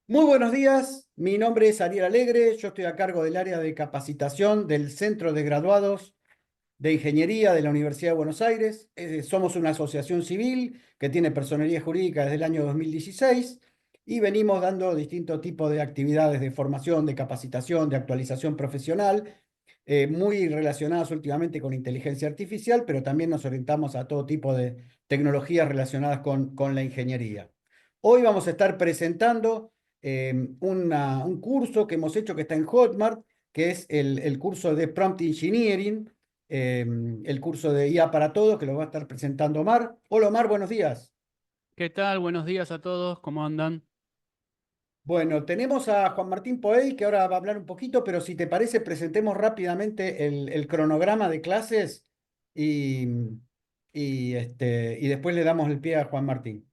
Muy buenos días, mi nombre es Ariel Alegre, yo estoy a cargo del área de capacitación del Centro de Graduados de Ingeniería de la Universidad de Buenos Aires. Somos una asociación civil que tiene personería jurídica desde el año 2016 y venimos dando distintos tipos de actividades de formación, de capacitación, de actualización profesional, muy relacionadas últimamente con inteligencia artificial, pero también nos orientamos a todo tipo de tecnologías relacionadas con la ingeniería. Hoy vamos a estar presentando un curso que hemos hecho que está en Hotmart, que es el curso de Prompt Engineering, eh, el curso de IA para Todos, que lo va a estar presentando Omar. Hola Omar, buenos días. ¿Qué tal? Buenos días a todos, ¿cómo andan? Bueno, tenemos a Juan Martín Poey, que ahora va a hablar un poquito, pero si te parece, presentemos rápidamente el cronograma de clases y, y después le damos el pie a Juan Martín.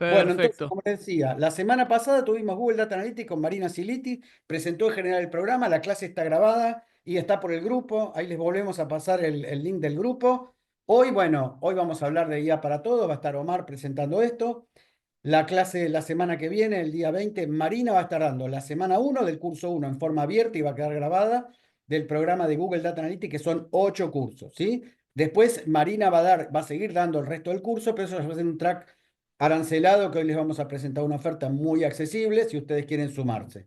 Bueno, entonces, Perfecto. como les decía, la semana pasada tuvimos Google Data Analytics con Marina Siliti, presentó en general el programa, la clase está grabada y está por el grupo, ahí les volvemos a pasar el link del grupo. Hoy, bueno, hoy vamos a hablar de IA para Todos, va a estar Omar presentando esto. La clase la semana que viene, el día 20, Marina va a estar dando la semana 1 del curso 1 en forma abierta y va a quedar grabada del programa de Google Data Analytics, que son 8 cursos, ¿sí? Después Marina va a seguir dando el resto del curso, pero eso va a ser un track arancelado que hoy les vamos a presentar una oferta muy accesible si ustedes quieren sumarse.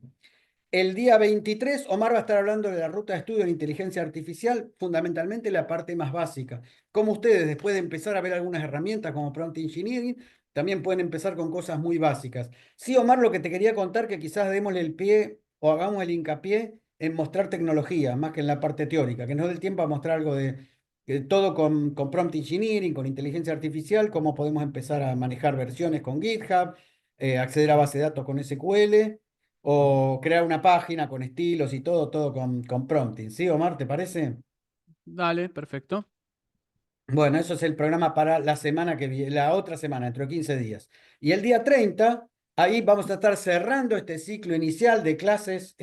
El día 23, Omar va a estar hablando de la ruta de estudio en inteligencia artificial, fundamentalmente la parte más básica. Como ustedes, después de empezar a ver algunas herramientas como Prompt Engineering, también pueden empezar con cosas muy básicas. Sí, Omar, lo que te quería contar, que quizás démosle el pie o hagamos el hincapié en mostrar tecnología, más que en la parte teórica, que nos dé el tiempo a mostrar algo de todo con Prompt Engineering, con inteligencia artificial, cómo podemos empezar a manejar versiones con GitHub, acceder a base de datos con SQL o crear una página con estilos y todo con prompting. ¿Sí, Omar, te parece? Dale, perfecto. Bueno, eso es el programa para la semana que viene, la otra semana, dentro de 15 días. Y el día 30 ahí vamos a estar cerrando este ciclo inicial de clases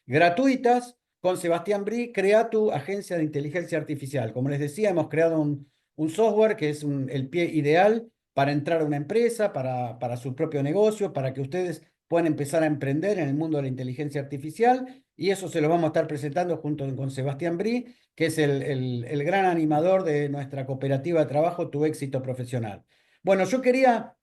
gratuitas con Sebastián Bri, Crea tu agencia de inteligencia artificial. Como les decía, hemos creado un software que es el pie ideal para entrar a una empresa, para su propio negocio, para que ustedes puedan empezar a emprender en el mundo de la inteligencia artificial. Y eso se lo vamos a estar presentando junto con Sebastián Bri, que es el gran animador de nuestra cooperativa de trabajo, Tu Éxito Profesional. Bueno, yo quería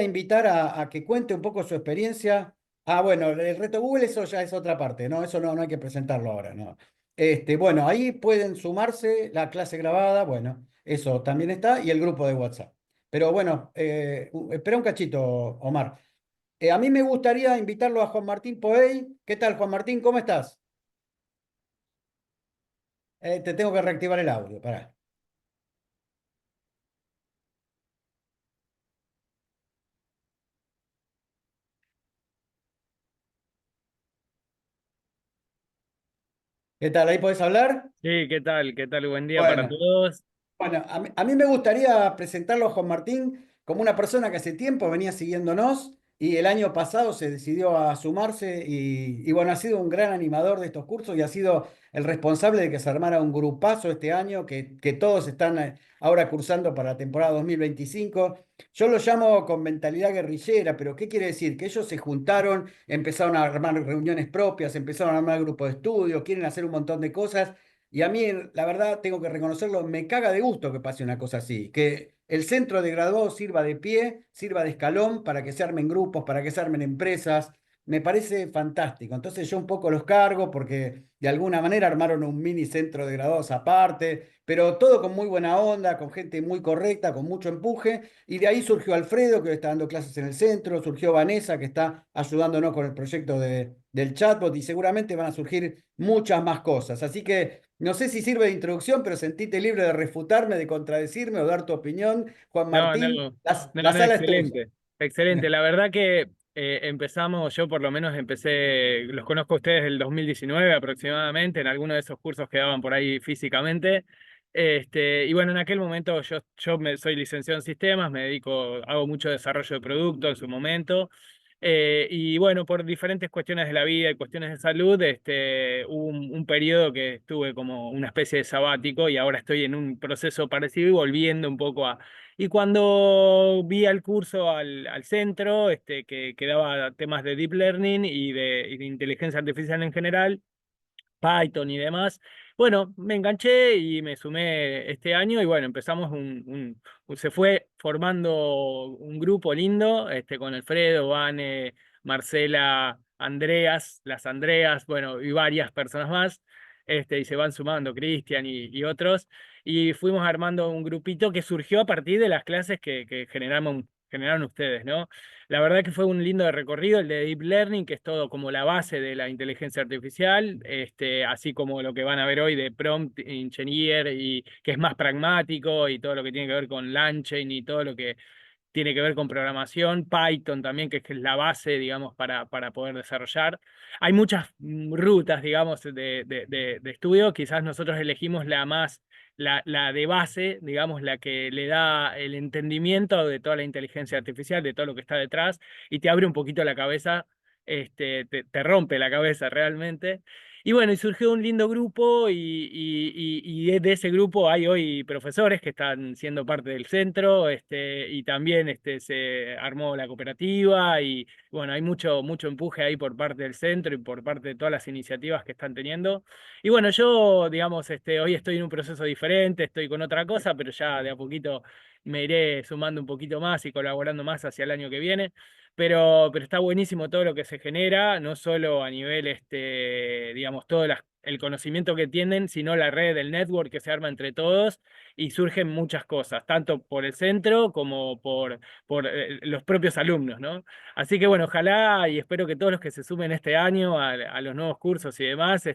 invitar a que cuente un poco su experiencia. Ah, bueno, el reto Google, eso ya es otra parte, ¿no? Eso no hay que presentarlo ahora, ¿no? Bueno, ahí pueden sumarse la clase grabada, bueno, eso también está, y el grupo de WhatsApp. Pero bueno, espera un cachito, Omar. A mí me gustaría invitarlo a Juan Martín Poey. ¿Qué tal, Juan Martín? ¿Cómo estás? Te tengo que reactivar el audio, pará. ¿Qué tal? ¿Ahí podés hablar? Sí, ¿qué tal? ¿Qué tal? Buen día para Bueno, todos. bueno, a mí me gustaría presentarlo a Juan Martín como una persona que hace tiempo venía siguiéndonos y el año pasado se decidió a sumarse y bueno, ha sido un gran animador de estos cursos y ha sido el responsable de que se armara un grupazo este año, que todos están ahora cursando para la temporada 2025. Yo lo llamo con mentalidad guerrillera, pero ¿qué quiere decir? Que ellos se juntaron, empezaron a armar reuniones propias, empezaron a armar grupos de estudio, quieren hacer un montón de cosas. Y a mí, la verdad, tengo que reconocerlo, me caga de gusto que pase una cosa así, que el centro de graduados sirva de pie, sirva de escalón para que se armen grupos, para que se armen empresas. Me parece fantástico. Entonces yo un poco los cargo porque de alguna manera armaron un mini centro de graduados aparte, pero todo con muy buena onda, con gente muy correcta, con mucho empuje. Y de ahí surgió Alfredo, que está dando clases en el centro, surgió Vanessa, que está ayudándonos con el proyecto del chatbot y seguramente van a surgir muchas más cosas. Así que no sé si sirve de introducción, pero sentite libre de refutarme, de contradecirme o dar tu opinión. Juan No, no, Martín, no, la no, sala es tuya. excelente, excelente. La verdad que empezamos, yo por lo menos empecé, los conozco a ustedes del 2019 aproximadamente, en alguno de esos cursos que daban por ahí físicamente. Y bueno, en aquel momento soy licenciado en sistemas, me dedico, hago mucho desarrollo de producto en su momento. Y bueno, por diferentes cuestiones de la vida y cuestiones de salud, hubo un periodo que estuve como una especie de sabático y ahora estoy en un proceso parecido y volviendo un poco Y cuando vi al curso al centro, que daba temas de Deep Learning y de inteligencia artificial en general, Python y demás. Bueno, me enganché y me sumé este año y bueno, empezamos se fue formando un grupo lindo, con Alfredo, Vane, Marcela, Andreas, las Andreas, bueno, y varias personas más, y se van sumando Cristian y otros, y fuimos armando un grupito que surgió a partir de las clases que generaron ustedes, ¿no? La verdad que fue un lindo recorrido el de Deep Learning, que es todo como la base de la inteligencia artificial, así como lo que van a ver hoy de Prompt Engineer, y que es más pragmático, y todo lo que tiene que ver con LangChain y todo lo que tiene que ver con programación, Python también, que es la base, digamos, para poder desarrollar. Hay muchas rutas, digamos, de estudio, quizás nosotros elegimos la de base, digamos, la que le da el entendimiento de toda la inteligencia artificial, de todo lo que está detrás, y te abre un poquito la cabeza, te rompe la cabeza realmente. Y bueno, y surgió un lindo grupo y de ese grupo hay hoy profesores que están siendo parte del centro, y también se armó la cooperativa y bueno, hay mucho empuje ahí por parte del centro y por parte de todas las iniciativas que están teniendo. Y bueno, yo, digamos, hoy estoy en un proceso diferente, estoy con otra cosa, pero ya de a poquito me iré sumando un poquito más y colaborando más hacia el año que viene. Pero está buenísimo todo lo que se genera, no solo a nivel, digamos, el conocimiento que tienen, sino la red, el network que se arma entre todos y surgen muchas cosas, tanto por el centro como por los propios alumnos, ¿no? Así que bueno, ojalá y espero que todos los que se sumen este año a los nuevos cursos y demás,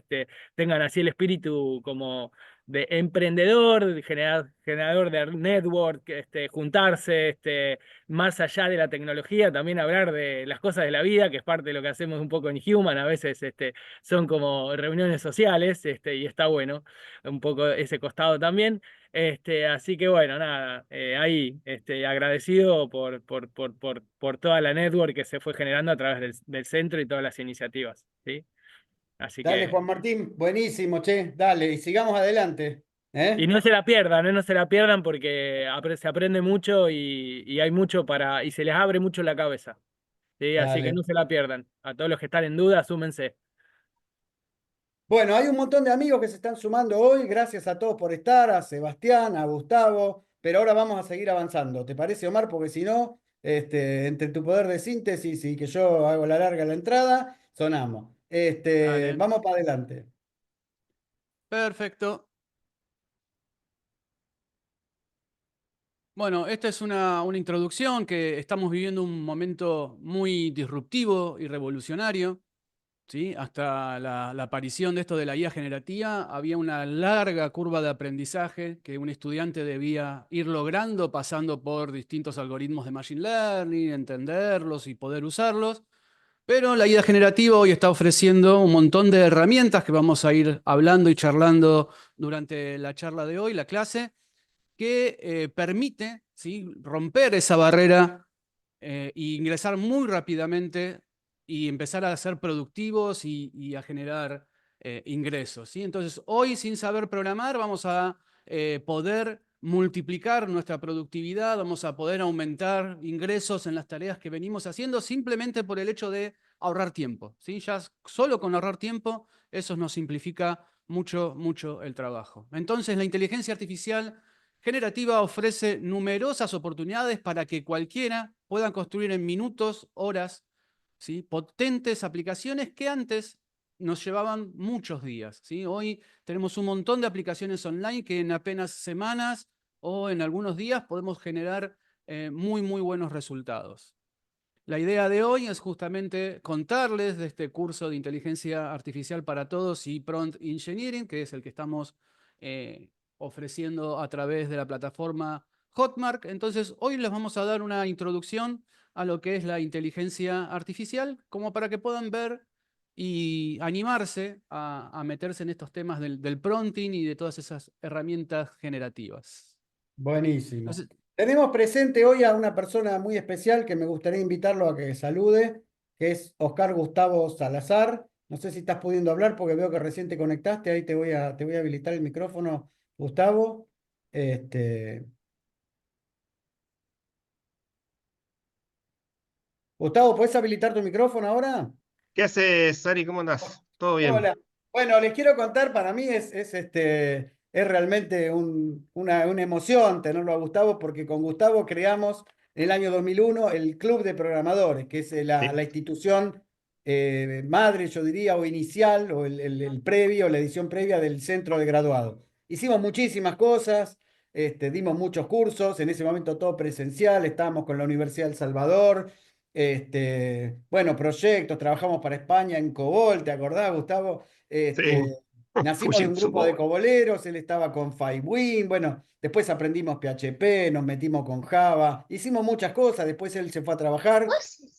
tengan así el espíritu como de emprendedor, de generador de network, juntarse, más allá de la tecnología, también hablar de las cosas de la vida, que es parte de lo que hacemos un poco en Human, a veces son como reuniones sociales, y está bueno, un poco ese costado también. Así que bueno, nada, ahí agradecido por toda la network que se fue generando a través del centro y todas las iniciativas, ¿sí? Así Dale, que Juan Martín, buenísimo, che, dale, y sigamos adelante. y ¿Eh? no se la pierdan, ¿eh? No se la pierdan porque se aprende mucho y hay mucho y se les abre mucho la cabeza. ¿Sí? Así que no Dale. se la pierdan. A todos los que están en duda, súmense. Bueno, hay un montón de amigos que se están sumando hoy. Gracias a todos por estar, a Sebastián, a Gustavo. Pero ahora vamos a seguir avanzando. ¿Te parece, Omar? Porque si no, entre tu poder de síntesis y que yo hago la larga la entrada, sonamos. Dale. Vamos para adelante. Perfecto. Bueno, esta es una introducción que estamos viviendo un momento muy disruptivo y revolucionario. ¿Sí? Hasta la aparición de esto de la IA generativa, había una larga curva de aprendizaje que un estudiante debía ir logrando pasando por distintos algoritmos de Machine Learning, entenderlos y poder usarlos. Pero la IA generativa hoy está ofreciendo un montón de herramientas que vamos a ir hablando y charlando durante la charla de hoy, la clase, que permite, ¿sí?, romper esa barrera e ingresar muy rápidamente y empezar a ser productivos y a generar ingresos, ¿sí? Entonces, hoy sin saber programar vamos a poder multiplicar nuestra productividad, vamos a poder aumentar ingresos en las tareas que venimos haciendo simplemente por el hecho de ahorrar tiempo, ¿sí? Ya solo con ahorrar tiempo, eso nos simplifica mucho el trabajo. Entonces, la inteligencia artificial generativa ofrece numerosas oportunidades para que cualquiera pueda construir en minutos, horas, ¿sí?, potentes aplicaciones que antes nos llevaban muchos días, ¿sí? Hoy tenemos un montón de aplicaciones online que en apenas semanas o en algunos días podemos generar muy buenos resultados. La idea de hoy es justamente contarles de este curso de inteligencia artificial para todos y prompt engineering, que es el que estamos eh, ofreciendo a través de la plataforma Hotmart. Entonces, hoy les vamos a dar una introducción a lo que es la inteligencia artificial, como para que puedan ver y animarse a meterse en estos temas del prompting y de todas esas herramientas generativas. Buenísimo. Entonces, Tenemos presente hoy a una persona muy especial que me gustaría invitarlo a que salude, que es Oscar Gustavo Salazar. No sé si estás pudiendo hablar porque veo que recién te conectaste. Ahí te voy a habilitar el micrófono, Gustavo. Este, Gustavo, ¿puedes habilitar tu micrófono ahora? ¿Qué haces, Sari? ¿Cómo andás? ¿Todo bien? Hola. Bueno, les quiero contar, para mí es realmente una emoción tenerlo a Gustavo, porque con Gustavo creamos en el año 2001 el Club de Programadores, que es Sí, la institución madre, yo diría, o inicial, o el previo, la edición previa del centro de graduado. Hicimos muchísimas cosas, dimos muchos cursos, en ese momento todo presencial, estábamos con la Universidad del Salvador. Bueno, proyectos, trabajamos para España en COBOL, ¿te acordás, Gustavo? sí. Nacimos de un Fujitsu grupo de Bowl. coboleros, él estaba con Fivewin, bueno, después aprendimos PHP, nos metimos con Java, hicimos muchas cosas, después él se fue a trabajar.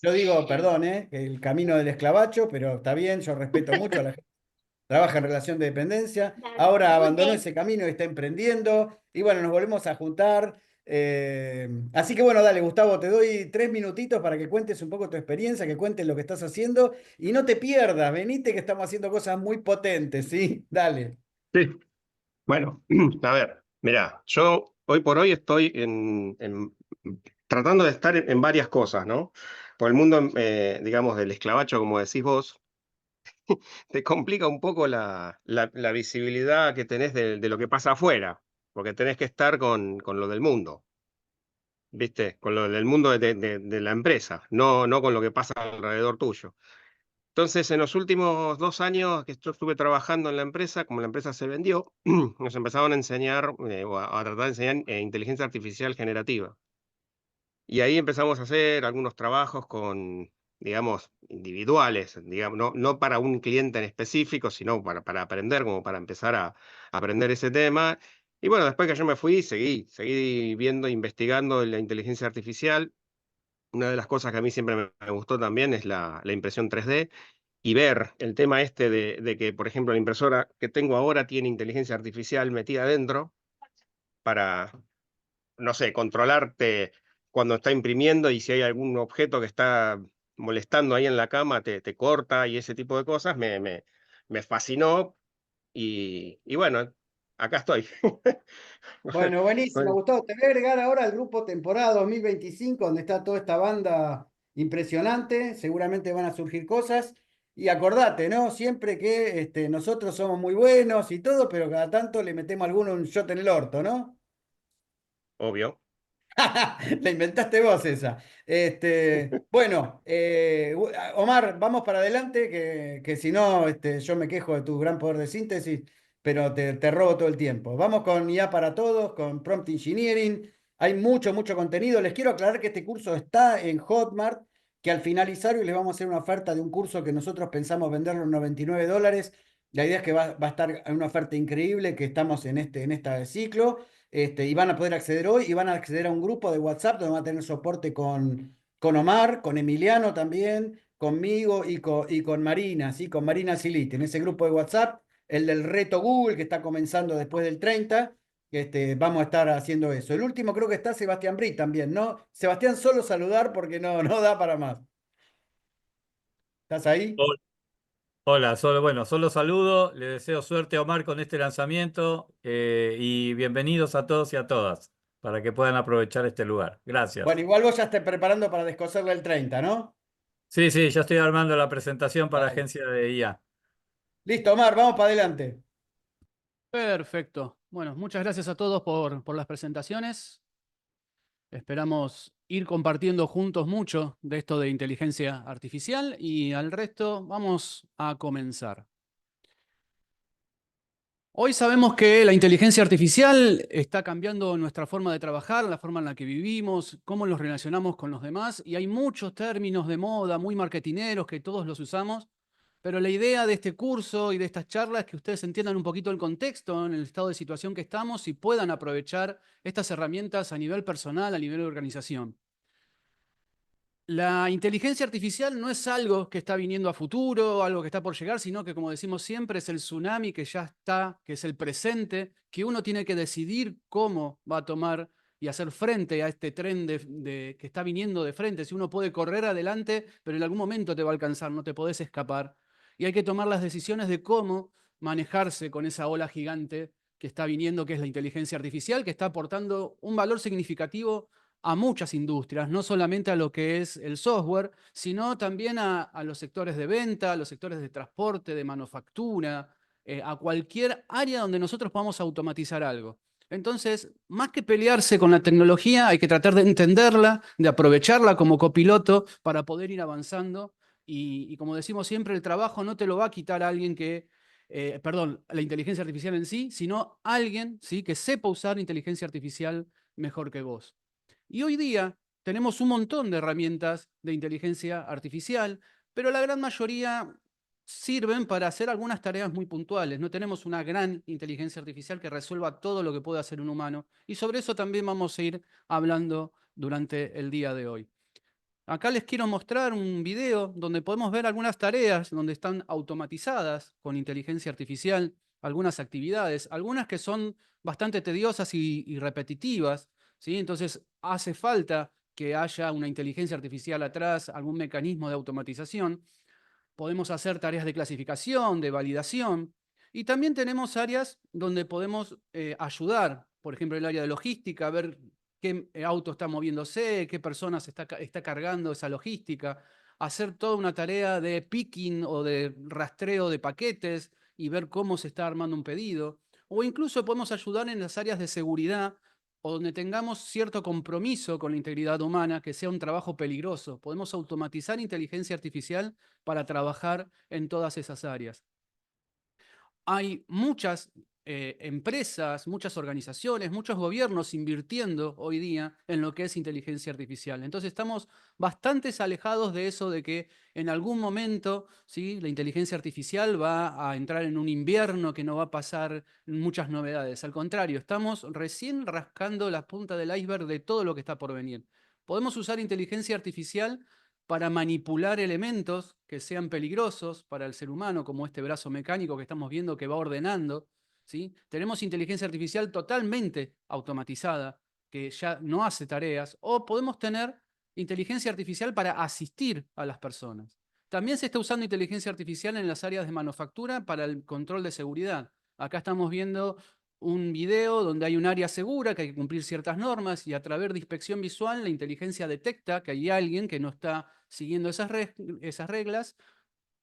Yo digo, perdón, el camino del esclavacho, pero está bien, yo respeto mucho a la gente trabaja en relación de dependencia, ahora abandonó ese camino y está emprendiendo, y bueno, nos volvemos a juntar. Así que bueno, dale, Gustavo, te doy 3 minutitos para que cuentes un poco tu experiencia, que cuentes lo que estás haciendo, y no te pierdas, venite que estamos haciendo cosas muy potentes, ¿sí? Dale. Sí. Bueno, a ver, mirá, yo hoy por hoy estoy tratando de estar en varias cosas, ¿no? Por el mundo, digamos, del esclavacho, como decís vos, te complica un poco la visibilidad que tenés de lo que pasa afuera, porque tenés que estar con lo del mundo, ¿viste? Con lo del mundo de la empresa, no con lo que pasa alrededor tuyo. Entonces, en los últimos 2 años que yo estuve trabajando en la empresa, como la empresa se vendió, nos empezaron a enseñar, o a tratar de enseñar inteligencia artificial generativa. Y ahí empezamos a hacer algunos trabajos con, digamos, individuales, digamos, no para un cliente en específico, sino para aprender, como para empezar a aprender ese tema. Y bueno, después que yo me fui, seguí viendo, investigando la inteligencia artificial. Una de las cosas que a mí siempre me gustó también es la impresión 3D y ver el tema este de que, por ejemplo, la impresora que tengo ahora tiene inteligencia artificial metida adentro para, no sé, controlarte cuando está imprimiendo y si hay algún objeto que está molestando ahí en la cama, te corta y ese tipo de cosas, me fascinó y bueno, acá estoy. Bueno, buenísimo, Gustavo. Te voy a agregar ahora al grupo temporada 2025, donde está toda esta banda impresionante. Seguramente van a surgir cosas. Y acordate, ¿no? Siempre que nosotros somos muy buenos y todo, pero cada tanto le metemos a alguno un shot en el orto, ¿no? Obvio. La inventaste vos esa. Bueno, Omar, vamos para adelante, que si no, yo me quejo de tu gran poder de síntesis, pero te robo todo el tiempo. Vamos con IA para todos, con Prompt Engineering. Hay mucho, mucho contenido. Les quiero aclarar que este curso está en Hotmart, que al finalizar hoy les vamos a hacer una oferta de un curso que nosotros pensamos venderlo en $99. La idea es que va a estar en una oferta increíble, que estamos en este ciclo. Y van a poder acceder hoy y van a acceder a un grupo de WhatsApp donde van a tener soporte con Omar, con Emiliano también, conmigo y con Marina, ¿sí? Con Marina Siliti. En ese grupo de WhatsApp, el del reto Google que está comenzando después del 30, vamos a estar haciendo eso. El último creo que está Sebastián Brit también, ¿no? Sebastián, solo saludar porque no da para más. ¿Estás ahí? Hol- Hola, solo saludo, le deseo suerte a Omar con este lanzamiento y bienvenidos a todos y a todas para que puedan aprovechar este lugar. Bueno, Gracias. igual vos ya estés preparando para descoserle el 30, ¿no? Sí, sí, ya estoy armando la presentación para Dale. agencia de IA. Listo, Omar, vamos para adelante. Perfecto. Bueno, muchas gracias a todos por las presentaciones. Esperamos ir compartiendo juntos mucho de esto de inteligencia artificial y al resto vamos a comenzar. Hoy sabemos que la inteligencia artificial está cambiando nuestra forma de trabajar, la forma en la que vivimos, cómo nos relacionamos con los demás y hay muchos términos de moda muy marketineros que todos los usamos, pero la idea de este curso y de estas charlas es que ustedes entiendan un poquito el contexto, en el estado de situación que estamos y puedan aprovechar estas herramientas a nivel personal, a nivel de organización. La inteligencia artificial no es algo que está viniendo a futuro, algo que está por llegar, sino que, como decimos siempre, es el tsunami que ya está, que es el presente, que uno tiene que decidir cómo va a tomar y hacer frente a este tren que está viniendo de frente. Si uno puede correr adelante, pero en algún momento te va a alcanzar, no te podés escapar. Y hay que tomar las decisiones de cómo manejarse con esa ola gigante que está viniendo, que es la inteligencia artificial, que está aportando un valor significativo a muchas industrias, no solamente a lo que es el software, sino también a los sectores de venta, a los sectores de transporte, de manufactura, a cualquier área donde nosotros podamos automatizar algo. Entonces, más que pelearse con la tecnología, hay que tratar de entenderla, de aprovecharla como copiloto para poder ir avanzando. Y como decimos siempre, el trabajo no te lo va a quitar alguien que, perdón, la inteligencia artificial en sí, sino alguien, ¿sí?, que sepa usar inteligencia artificial mejor que vos. Y hoy día tenemos un montón de herramientas de inteligencia artificial, pero la gran mayoría sirven para hacer algunas tareas muy puntuales. No tenemos una gran inteligencia artificial que resuelva todo lo que puede hacer un humano. Y sobre eso también vamos a ir hablando durante el día de hoy. Acá les quiero mostrar un video donde podemos ver algunas tareas donde están automatizadas con inteligencia artificial, algunas actividades, algunas que son bastante tediosas y repetitivas, ¿sí? Entonces hace falta que haya una inteligencia artificial atrás, algún mecanismo de automatización. Podemos hacer tareas de clasificación, de validación, y también tenemos áreas donde podemos ayudar, por ejemplo, el área de logística, ver qué auto está moviéndose, qué personas está cargando esa logística, hacer toda una tarea de picking o de rastreo de paquetes y ver cómo se está armando un pedido. O incluso podemos ayudar en las áreas de seguridad o donde tengamos cierto compromiso con la integridad humana, que sea un trabajo peligroso. Podemos automatizar inteligencia artificial para trabajar en todas esas áreas. Hay muchas empresas, muchas organizaciones, muchos gobiernos invirtiendo hoy día en lo que es inteligencia artificial. Entonces estamos bastante alejados de eso de que en algún momento, ¿sí?, la inteligencia artificial va a entrar en un invierno que no va a pasar muchas novedades. Al contrario, estamos recién rascando la punta del iceberg de todo lo que está por venir. Podemos usar inteligencia artificial para manipular elementos que sean peligrosos para el ser humano, como este brazo mecánico que estamos viendo que va ordenando, ¿sí? Tenemos inteligencia artificial totalmente automatizada, que ya no hace tareas, o podemos tener inteligencia artificial para asistir a las personas. También se está usando inteligencia artificial en las áreas de manufactura para el control de seguridad. Acá estamos viendo un video donde hay un área segura, que hay que cumplir ciertas normas, y a través de inspección visual la inteligencia detecta que hay alguien que no está siguiendo esas reglas,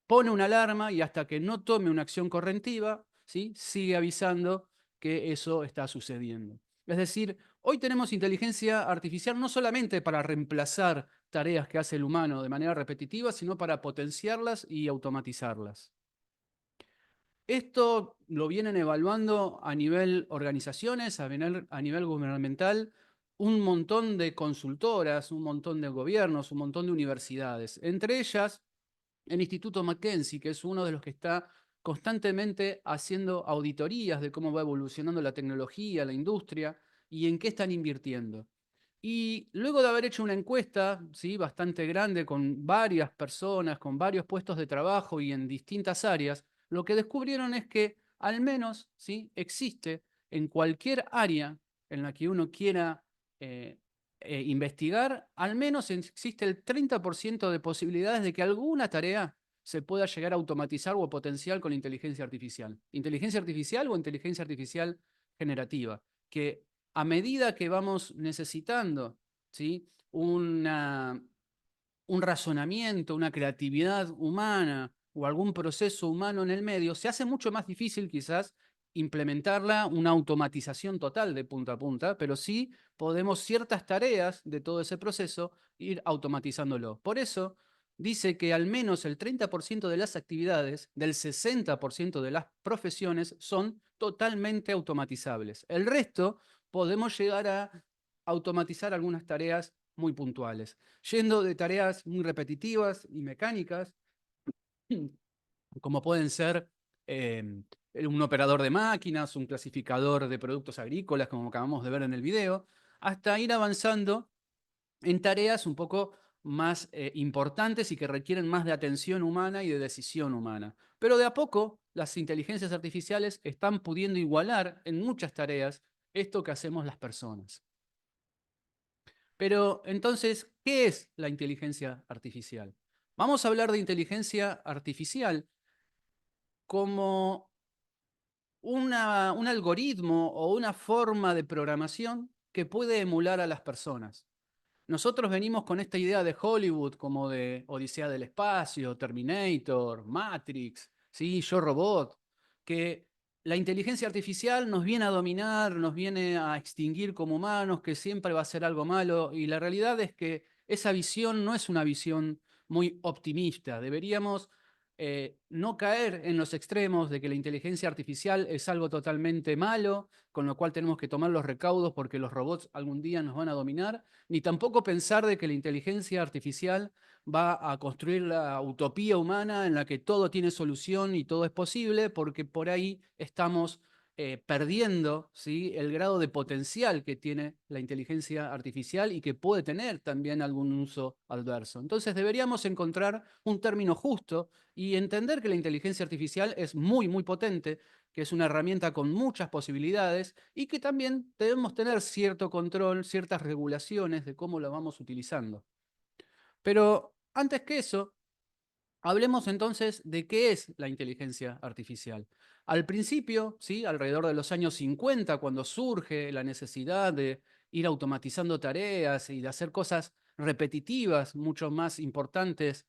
pone una alarma y hasta que no tome una acción correctiva, ¿sí?, sigue avisando que eso está sucediendo. Es decir, hoy tenemos inteligencia artificial no solamente para reemplazar tareas que hace el humano de manera repetitiva, sino para potenciarlas y automatizarlas. Esto lo vienen evaluando a nivel organizaciones, a nivel gubernamental, un montón de consultoras, un montón de gobiernos, un montón de universidades. Entre ellas, el Instituto McKinsey, que es uno de los que está constantemente haciendo auditorías de cómo va evolucionando la tecnología, la industria y en qué están invirtiendo. Y luego de haber hecho una encuesta, ¿sí?, bastante grande con varias personas, con varios puestos de trabajo y en distintas áreas, lo que descubrieron es que al menos, ¿sí?, existe en cualquier área en la que uno quiera investigar, al menos existe el 30% de posibilidades de que alguna tarea se pueda llegar a automatizar o potenciar con inteligencia artificial. Inteligencia artificial o inteligencia artificial generativa, que a medida que vamos necesitando, ¿sí?, un razonamiento, una creatividad humana o algún proceso humano en el medio, se hace mucho más difícil quizás implementarla, una automatización total de punta a punta, pero sí podemos ciertas tareas de todo ese proceso ir automatizándolo. Por eso dice que al menos el 30% de las actividades, del 60% de las profesiones son totalmente automatizables. El resto podemos llegar a automatizar algunas tareas muy puntuales, yendo de tareas muy repetitivas y mecánicas, como pueden ser un operador de máquinas, un clasificador de productos agrícolas, como acabamos de ver en el video, hasta ir avanzando en tareas un poco más importantes y que requieren más de atención humana y de decisión humana. Pero de a poco las inteligencias artificiales están pudiendo igualar en muchas tareas esto que hacemos las personas. Pero entonces, ¿qué es la inteligencia artificial? Vamos a hablar de inteligencia artificial como un algoritmo o una forma de programación que puede emular a las personas. Nosotros venimos con esta idea de Hollywood como de Odisea del Espacio, Terminator, Matrix, ¿sí? Yo Robot, que la inteligencia artificial nos viene a dominar, nos viene a extinguir como humanos, que siempre va a ser algo malo, y la realidad es que esa visión no es una visión muy optimista. Deberíamos no caer en los extremos de que la inteligencia artificial es algo totalmente malo, con lo cual tenemos que tomar los recaudos porque los robots algún día nos van a dominar, ni tampoco pensar de que la inteligencia artificial va a construir la utopía humana en la que todo tiene solución y todo es posible, porque por ahí estamos perdiendo, ¿sí?, el grado de potencial que tiene la inteligencia artificial y que puede tener también algún uso adverso. Entonces deberíamos encontrar un término justo y entender que la inteligencia artificial es muy, muy potente, que es una herramienta con muchas posibilidades y que también debemos tener cierto control, ciertas regulaciones de cómo la vamos utilizando. Pero antes que eso, hablemos entonces de qué es la inteligencia artificial. Al principio, ¿sí?, alrededor de los años 50, cuando surge la necesidad de ir automatizando tareas y de hacer cosas repetitivas, mucho más importantes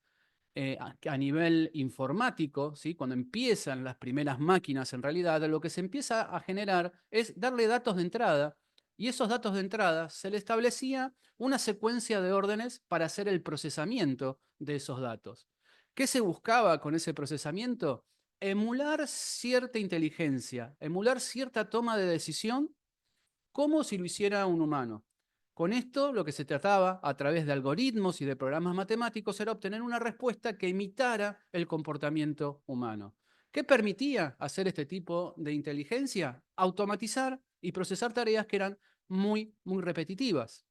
a nivel informático, ¿sí?, cuando empiezan las primeras máquinas, en realidad lo que se empieza a generar es darle datos de entrada, y esos datos de entrada se le establecía una secuencia de órdenes para hacer el procesamiento de esos datos. ¿Qué se buscaba con ese procesamiento? Emular cierta inteligencia, emular cierta toma de decisión como si lo hiciera un humano. Con esto, lo que se trataba, a través de algoritmos y de programas matemáticos, era obtener una respuesta que imitara el comportamiento humano. ¿Qué permitía hacer este tipo de inteligencia? Automatizar y procesar tareas que eran muy, muy repetitivas.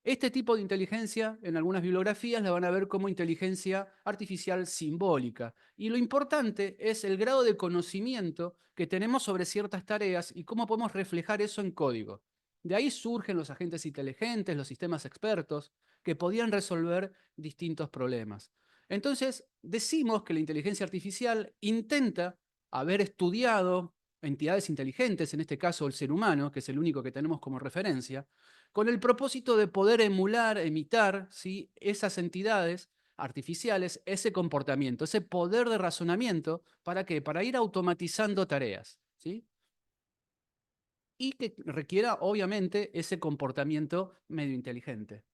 Este tipo de inteligencia, en algunas bibliografías, la van a ver como inteligencia artificial simbólica. Y lo importante es el grado de conocimiento que tenemos sobre ciertas tareas y cómo podemos reflejar eso en código. De ahí surgen los agentes inteligentes, los sistemas expertos, que podían resolver distintos problemas. Entonces, decimos que la inteligencia artificial intenta haber estudiado entidades inteligentes, en este caso el ser humano, que es el único que tenemos como referencia, con el propósito de poder emular, imitar, ¿sí?, esas entidades artificiales, ese comportamiento, ese poder de razonamiento, ¿para qué? Para ir automatizando tareas, ¿sí? Y que requiera, obviamente, ese comportamiento medio inteligente.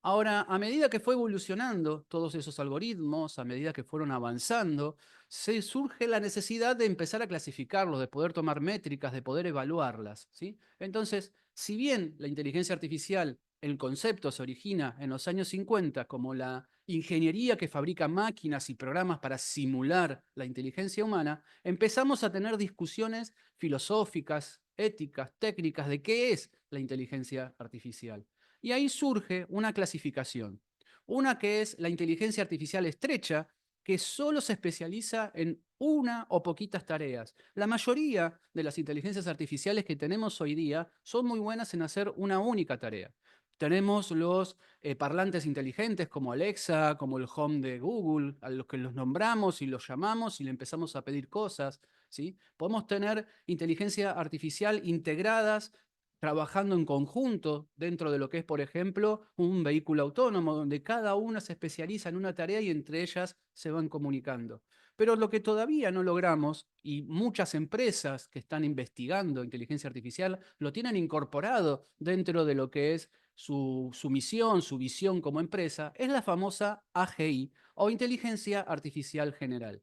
Ahora, a medida que fue evolucionando todos esos algoritmos, a medida que fueron avanzando, se surge la necesidad de empezar a clasificarlos, de poder tomar métricas, de poder evaluarlas, ¿sí? Entonces, si bien la inteligencia artificial, el concepto se origina en los años 50 como la ingeniería que fabrica máquinas y programas para simular la inteligencia humana, empezamos a tener discusiones filosóficas, éticas, técnicas de qué es la inteligencia artificial. Y ahí surge una clasificación. Una que es la inteligencia artificial estrecha, que solo se especializa en una o poquitas tareas. La mayoría de las inteligencias artificiales que tenemos hoy día son muy buenas en hacer una única tarea. Tenemos los parlantes inteligentes como Alexa, como el Home de Google, a los que los nombramos y los llamamos y le empezamos a pedir cosas, ¿sí? Podemos tener inteligencia artificial integradas trabajando en conjunto dentro de lo que es, por ejemplo, un vehículo autónomo, donde cada una se especializa en una tarea y entre ellas se van comunicando. Pero lo que todavía no logramos, y muchas empresas que están investigando inteligencia artificial lo tienen incorporado dentro de lo que es su misión, su visión como empresa, es la famosa AGI o inteligencia artificial general.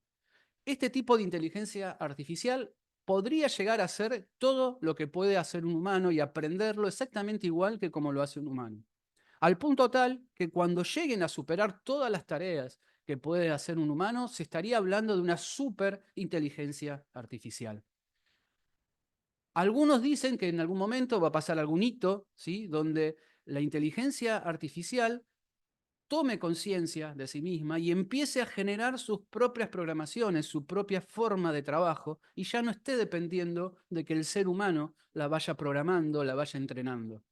Este tipo de inteligencia artificial podría llegar a hacer todo lo que puede hacer un humano y aprenderlo exactamente igual que como lo hace un humano. Al punto tal que cuando lleguen a superar todas las tareas que puede hacer un humano, se estaría hablando de una superinteligencia artificial. Algunos dicen que en algún momento va a pasar algún hito, ¿sí?, donde la inteligencia artificial tome conciencia de sí misma y empiece a generar sus propias programaciones, su propia forma de trabajo, y ya no esté dependiendo de que el ser humano la vaya programando, la vaya entrenando.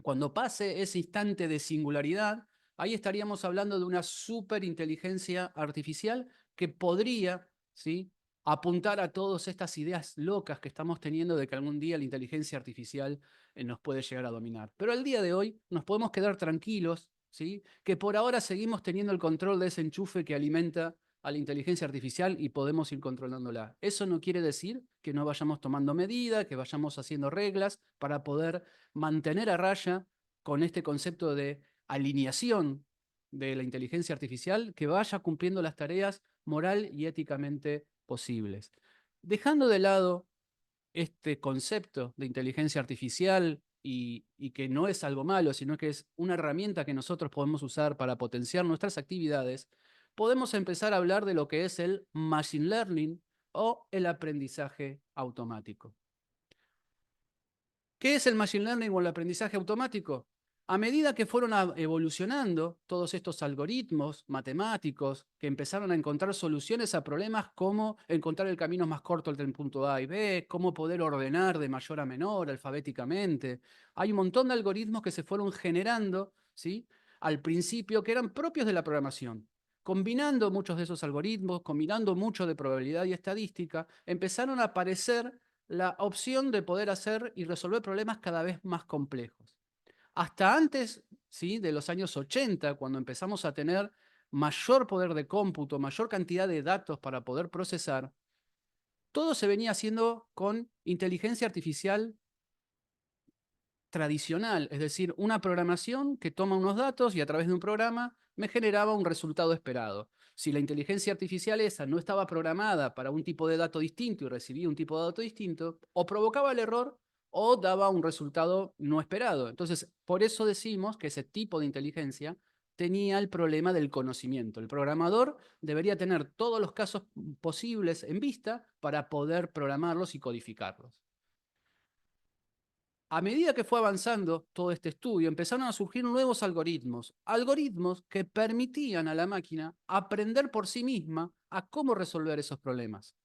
Cuando pase ese instante de singularidad, ahí estaríamos hablando de una superinteligencia artificial que podría, ¿sí?, apuntar a todas estas ideas locas que estamos teniendo de que algún día la inteligencia artificial nos puede llegar a dominar. Pero al día de hoy nos podemos quedar tranquilos, ¿sí? Que por ahora seguimos teniendo el control de ese enchufe que alimenta a la inteligencia artificial y podemos ir controlándola. Eso no quiere decir que no vayamos tomando medidas, que vayamos haciendo reglas para poder mantener a raya con este concepto de alineación de la inteligencia artificial que vaya cumpliendo las tareas moral y éticamente posibles. Dejando de lado este concepto de inteligencia artificial y que no es algo malo, sino que es una herramienta que nosotros podemos usar para potenciar nuestras actividades, podemos empezar a hablar de lo que es el machine learning o el aprendizaje automático. ¿Qué es el machine learning o el aprendizaje automático? A medida que fueron evolucionando todos estos algoritmos matemáticos que empezaron a encontrar soluciones a problemas como encontrar el camino más corto entre el punto A y B, cómo poder ordenar de mayor a menor alfabéticamente, hay un montón de algoritmos que se fueron generando, ¿sí? Al principio que eran propios de la programación. Combinando muchos de esos algoritmos, combinando mucho de probabilidad y estadística, empezaron a aparecer la opción de poder hacer y resolver problemas cada vez más complejos. Hasta antes, ¿sí?, de los años 80, cuando empezamos a tener mayor poder de cómputo, mayor cantidad de datos para poder procesar, todo se venía haciendo con inteligencia artificial tradicional, es decir, una programación que toma unos datos y a través de un programa me generaba un resultado esperado. Si la inteligencia artificial esa no estaba programada para un tipo de dato distinto y recibía un tipo de dato distinto, o provocaba el error o daba un resultado no esperado. Entonces, por eso decimos que ese tipo de inteligencia tenía el problema del conocimiento. El programador debería tener todos los casos posibles en vista para poder programarlos y codificarlos. A medida que fue avanzando todo este estudio, empezaron a surgir nuevos algoritmos, algoritmos que permitían a la máquina aprender por sí misma a cómo resolver esos problemas.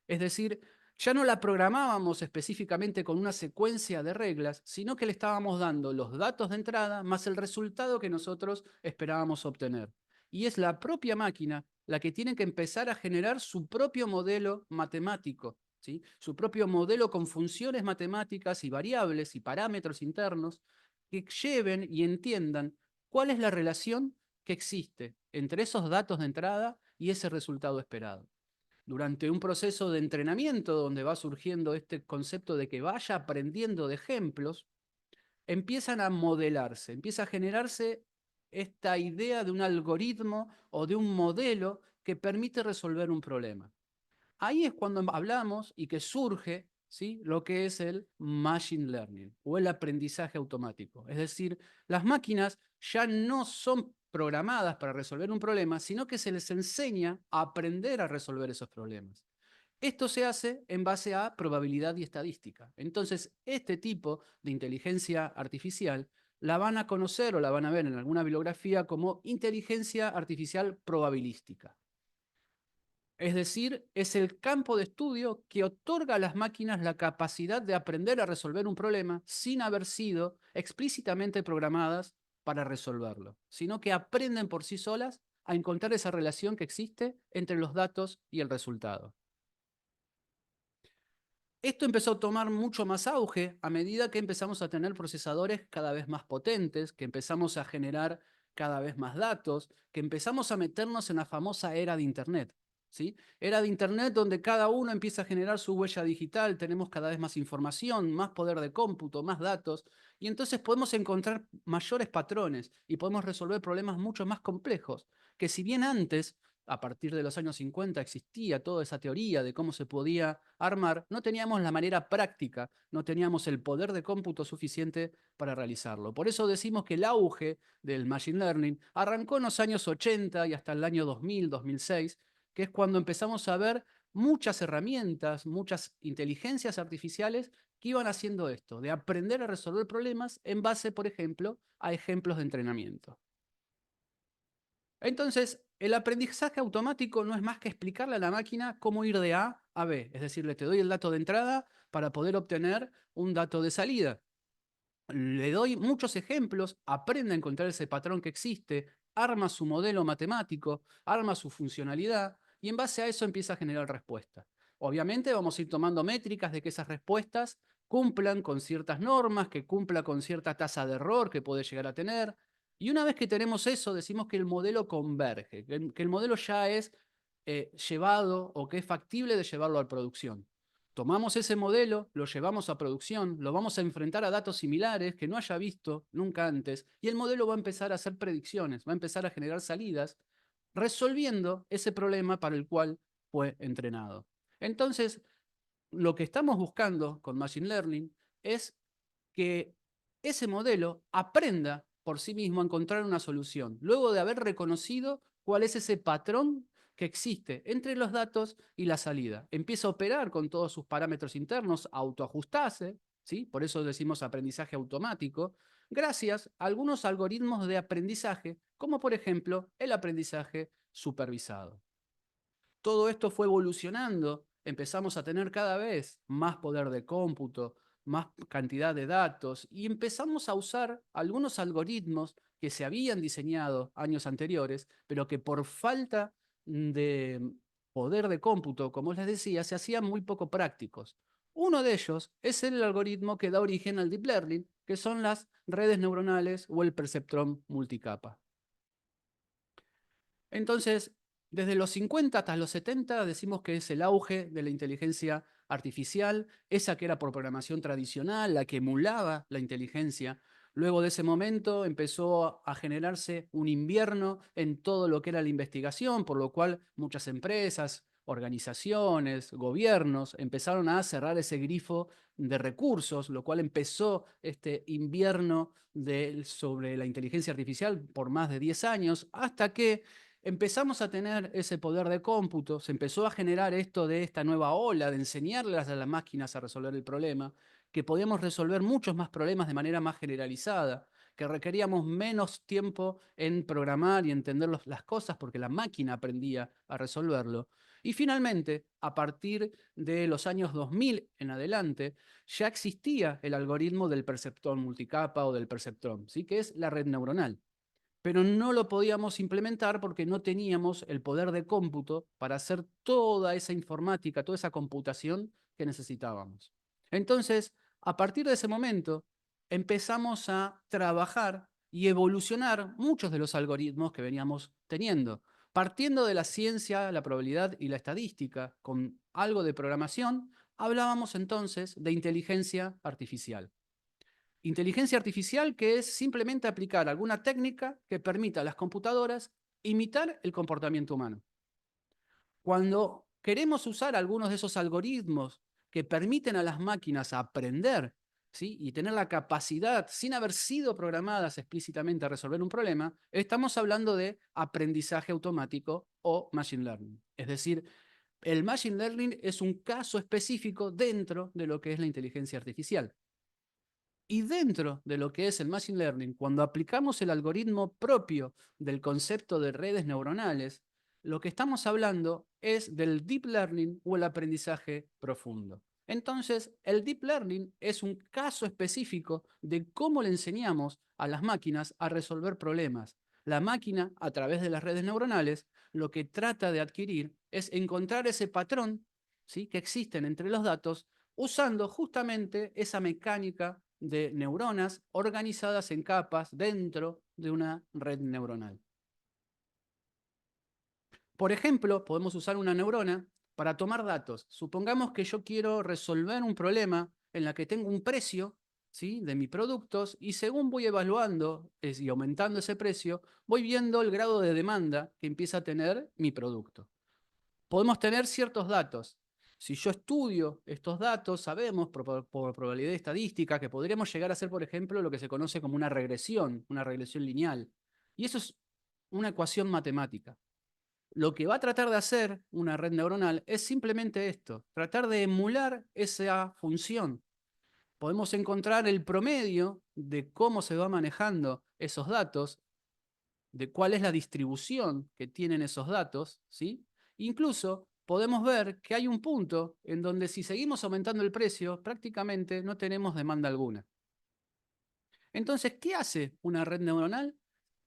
Es decir, ya no la programábamos específicamente con una secuencia de reglas, sino que le estábamos dando los datos de entrada más el resultado que nosotros esperábamos obtener. Y es la propia máquina la que tiene que empezar a generar su propio modelo matemático, ¿sí? Su propio modelo con funciones matemáticas y variables y parámetros internos que lleven y entiendan cuál es la relación que existe entre esos datos de entrada y ese resultado esperado. Durante un proceso de entrenamiento donde va surgiendo este concepto de que vaya aprendiendo de ejemplos, empiezan a modelarse, empieza a generarse esta idea de un algoritmo o de un modelo que permite resolver un problema. Ahí es cuando hablamos y que surge, ¿sí?, lo que es el machine learning o el aprendizaje automático. Es decir, las máquinas ya no son programadas para resolver un problema, sino que se les enseña a aprender a resolver esos problemas. Esto se hace en base a probabilidad y estadística. Entonces, este tipo de inteligencia artificial la van a conocer o la van a ver en alguna bibliografía como inteligencia artificial probabilística. Es decir, es el campo de estudio que otorga a las máquinas la capacidad de aprender a resolver un problema sin haber sido explícitamente programadas para resolverlo, sino que aprenden por sí solas a encontrar esa relación que existe entre los datos y el resultado. Esto empezó a tomar mucho más auge a medida que empezamos a tener procesadores cada vez más potentes, que empezamos a generar cada vez más datos, que empezamos a meternos en la famosa era de Internet. ¿Sí? Era de Internet donde cada uno empieza a generar su huella digital, tenemos cada vez más información, más poder de cómputo, más datos, y entonces podemos encontrar mayores patrones y podemos resolver problemas mucho más complejos, que si bien antes, a partir de los años 50, existía toda esa teoría de cómo se podía armar, no teníamos la manera práctica, no teníamos el poder de cómputo suficiente para realizarlo. Por eso decimos que el auge del machine learning arrancó en los años 80 y hasta el año 2000, 2006, que es cuando empezamos a ver muchas herramientas, muchas inteligencias artificiales que iban haciendo esto, de aprender a resolver problemas en base, por ejemplo, a ejemplos de entrenamiento. Entonces, el aprendizaje automático no es más que explicarle a la máquina cómo ir de A a B, es decir, te doy el dato de entrada para poder obtener un dato de salida. Le doy muchos ejemplos, aprende a encontrar ese patrón que existe, arma su modelo matemático, arma su funcionalidad y en base a eso empieza a generar respuesta. Obviamente vamos a ir tomando métricas de que esas respuestas cumplan con ciertas normas, que cumpla con cierta tasa de error que puede llegar a tener. Y una vez que tenemos eso, decimos que el modelo converge, que el modelo ya es llevado o que es factible de llevarlo a producción. Tomamos ese modelo, lo llevamos a producción, lo vamos a enfrentar a datos similares que no haya visto nunca antes, y el modelo va a empezar a hacer predicciones, va a empezar a generar salidas, resolviendo ese problema para el cual fue entrenado. Entonces, lo que estamos buscando con Machine Learning es que ese modelo aprenda por sí mismo a encontrar una solución, luego de haber reconocido cuál es ese patrón que existe entre los datos y la salida. Empieza a operar con todos sus parámetros internos, a autoajustarse, ¿sí? Por eso decimos aprendizaje automático, gracias a algunos algoritmos de aprendizaje, como por ejemplo el aprendizaje supervisado. Todo esto fue evolucionando, empezamos a tener cada vez más poder de cómputo, más cantidad de datos y empezamos a usar algunos algoritmos que se habían diseñado años anteriores, pero que por falta de poder de cómputo, como les decía, se hacían muy poco prácticos. Uno de ellos es el algoritmo que da origen al Deep Learning, que son las redes neuronales o el perceptrón multicapa. Entonces, desde los 50 hasta los 70 decimos que es el auge de la inteligencia artificial, esa que era por programación tradicional, la que emulaba la inteligencia. Luego de ese momento empezó a generarse un invierno en todo lo que era la investigación, por lo cual muchas empresas, organizaciones, gobiernos empezaron a cerrar ese grifo de recursos, lo cual empezó este invierno sobre la inteligencia artificial por más de 10 años, hasta que empezamos a tener ese poder de cómputo, se empezó a generar esto de esta nueva ola de enseñarles a las máquinas a resolver el problema, que podíamos resolver muchos más problemas de manera más generalizada, que requeríamos menos tiempo en programar y entender las cosas porque la máquina aprendía a resolverlo. Y finalmente, a partir de los años 2000 en adelante, ya existía el algoritmo del perceptrón multicapa o del perceptrón, ¿sí? Que es la red neuronal, pero no lo podíamos implementar porque no teníamos el poder de cómputo para hacer toda esa informática, toda esa computación que necesitábamos. Entonces, a partir de ese momento, empezamos a trabajar y evolucionar muchos de los algoritmos que veníamos teniendo, partiendo de la ciencia, la probabilidad y la estadística, con algo de programación, hablábamos entonces de inteligencia artificial. Inteligencia artificial, que es simplemente aplicar alguna técnica que permita a las computadoras imitar el comportamiento humano. Cuando queremos usar algunos de esos algoritmos que permiten a las máquinas aprender, ¿sí? Y tener la capacidad, sin haber sido programadas explícitamente a resolver un problema, estamos hablando de aprendizaje automático o machine learning. Es decir, el machine learning es un caso específico dentro de lo que es la inteligencia artificial. Y dentro de lo que es el Machine Learning, cuando aplicamos el algoritmo propio del concepto de redes neuronales, lo que estamos hablando es del Deep Learning o el aprendizaje profundo. Entonces, el Deep Learning es un caso específico de cómo le enseñamos a las máquinas a resolver problemas. La máquina, a través de las redes neuronales, lo que trata de adquirir es encontrar ese patrón, ¿sí?, que existen entre los datos, usando justamente esa mecánica de neuronas organizadas en capas dentro de una red neuronal. Por ejemplo, podemos usar una neurona para tomar datos. Supongamos que yo quiero resolver un problema en la que tengo un precio, ¿sí?, de mis productos, y según voy evaluando y aumentando ese precio, voy viendo el grado de demanda que empieza a tener mi producto. Podemos tener ciertos datos. Si yo estudio estos datos, sabemos por probabilidad estadística que podríamos llegar a hacer, por ejemplo, lo que se conoce como una regresión lineal. Y eso es una ecuación matemática. Lo que va a tratar de hacer una red neuronal es simplemente esto, tratar de emular esa función. Podemos encontrar el promedio de cómo se va manejando esos datos, de cuál es la distribución que tienen esos datos, ¿sí? Incluso podemos ver que hay un punto en donde si seguimos aumentando el precio, prácticamente no tenemos demanda alguna. Entonces, ¿qué hace una red neuronal?